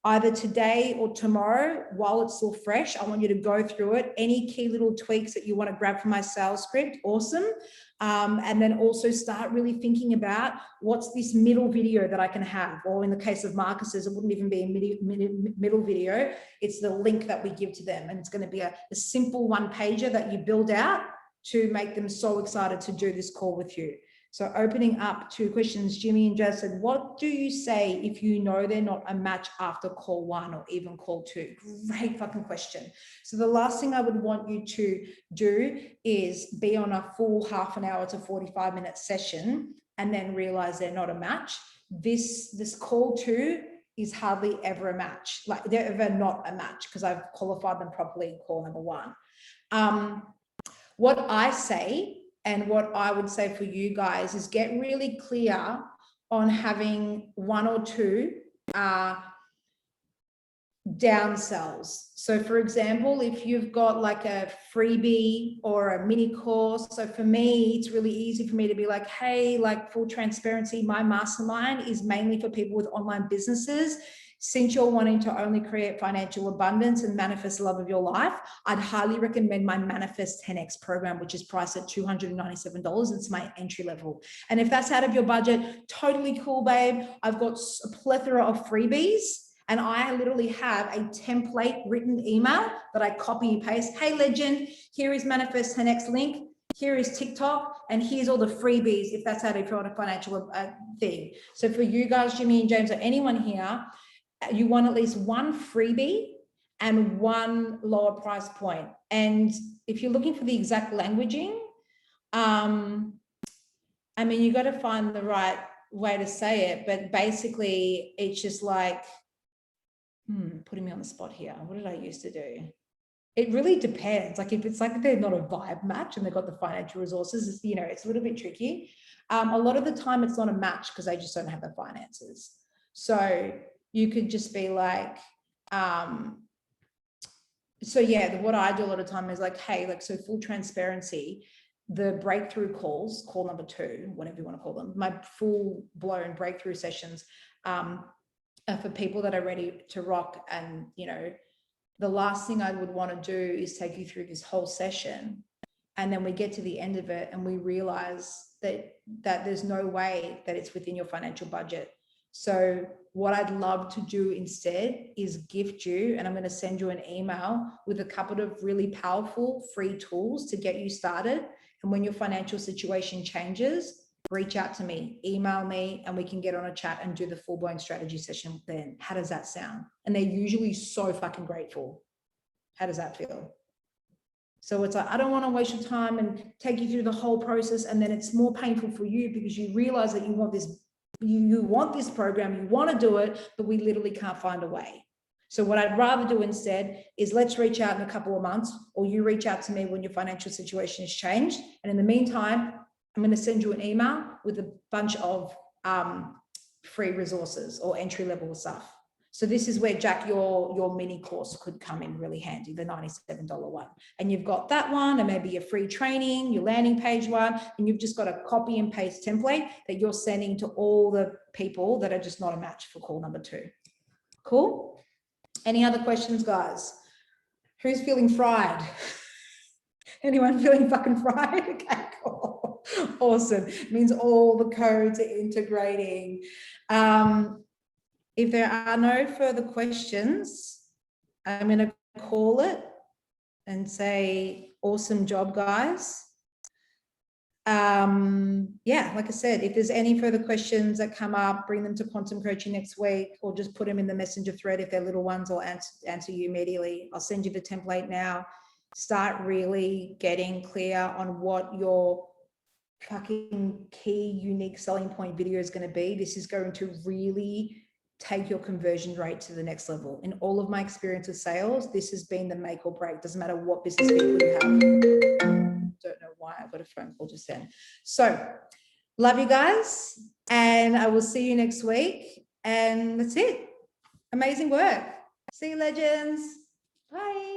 either today or tomorrow while it's still fresh. I want you to go through it. Any key little tweaks that you want to grab from my sales script, awesome. And then also start really thinking about what's this middle video that I can have, or in the case of Marcus's, it wouldn't even be a middle video. It's the link that we give to them. And it's going to be a simple 1-pager that you build out to make them so excited to do this call with you. So opening up to questions, Jimmy and Jess said, what do you say if you know they're not a match after call 1 or even call 2? Great fucking question. So the last thing I would want you to do is be on a full half an hour to 45-minute session and then realize they're not a match. This call 2 is hardly ever a match. Like, they're ever not a match because I've qualified them properly in call number 1. What I say, and what I would say for you guys, is get really clear on having 1 or 2 downsells. So for example, if you've got like a freebie or a mini course, so for me, it's really easy for me to be like, hey, like, full transparency, my mastermind is mainly for people with online businesses. Since you're wanting to only create financial abundance and manifest the love of your life, I'd highly recommend my Manifest 10X program, which is priced at $297. It's my entry level. And if that's out of your budget, totally cool, babe. I've got a plethora of freebies, and I literally have a template written email that I copy and paste. Hey, legend, here is Manifest 10X link. Here is TikTok, and here's all the freebies if that's out of your financial thing. So for you guys, Jimmy and James, or anyone here, you want at least 1 freebie and 1 lower price point. And if you're looking for the exact languaging, I mean, you got to find the right way to say it, but basically it's just like, putting me on the spot here. What did I used to do? It really depends. Like, if it's like they're not a vibe match and they've got the financial resources, it's, you know, it's a little bit tricky. A lot of the time it's not a match because they just don't have the finances. So you could just be like, so yeah, what I do a lot of time is like, hey, like, so full transparency, the breakthrough calls, call number 2, whatever you want to call them, my full blown breakthrough sessions are for people that are ready to rock. And, you know, the last thing I would want to do is take you through this whole session, and then we get to the end of it and we realize that there's no way that it's within your financial budget. So what I'd love to do instead is gift you, and I'm going to send you an email with a couple of really powerful free tools to get you started. And when your financial situation changes, reach out to me, email me, and we can get on a chat and do the full-blown strategy session then. How does that sound? And they're usually so fucking grateful. How does that feel? So it's like, I don't want to waste your time and take you through the whole process. And then it's more painful for you because you realize that you want this, you want this program, you want to do it, but we literally can't find a way. So what I'd rather do instead is let's reach out in a couple of months, or you reach out to me when your financial situation has changed. And in the meantime, I'm going to send you an email with a bunch of free resources or entry-level stuff. So this is where, Jack, your mini course could come in really handy, the $97 one. And you've got that one, and maybe your free training, your landing page one, and you've just got a copy and paste template that you're sending to all the people that are just not a match for call number 2. Cool? Any other questions, guys? Who's feeling fried? Anyone feeling fucking fried? Okay, cool. Awesome. It means all the codes are integrating. If there are no further questions, I'm going to call it and say, awesome job, guys. Yeah, like I said, if there's any further questions that come up, bring them to Quantum Coaching next week, or just put them in the messenger thread if they're little ones. I'll answer you immediately. I'll send you the template now. Start really getting clear on what your fucking key unique selling point video is going to be. This is going to really take your conversion rate to the next level. In all of my experience with sales, this has been the make or break. Doesn't matter what business people you have. Don't know why I've got a phone call just then. So love you guys, and I will see you next week. And that's it. Amazing work. See you, legends. Bye.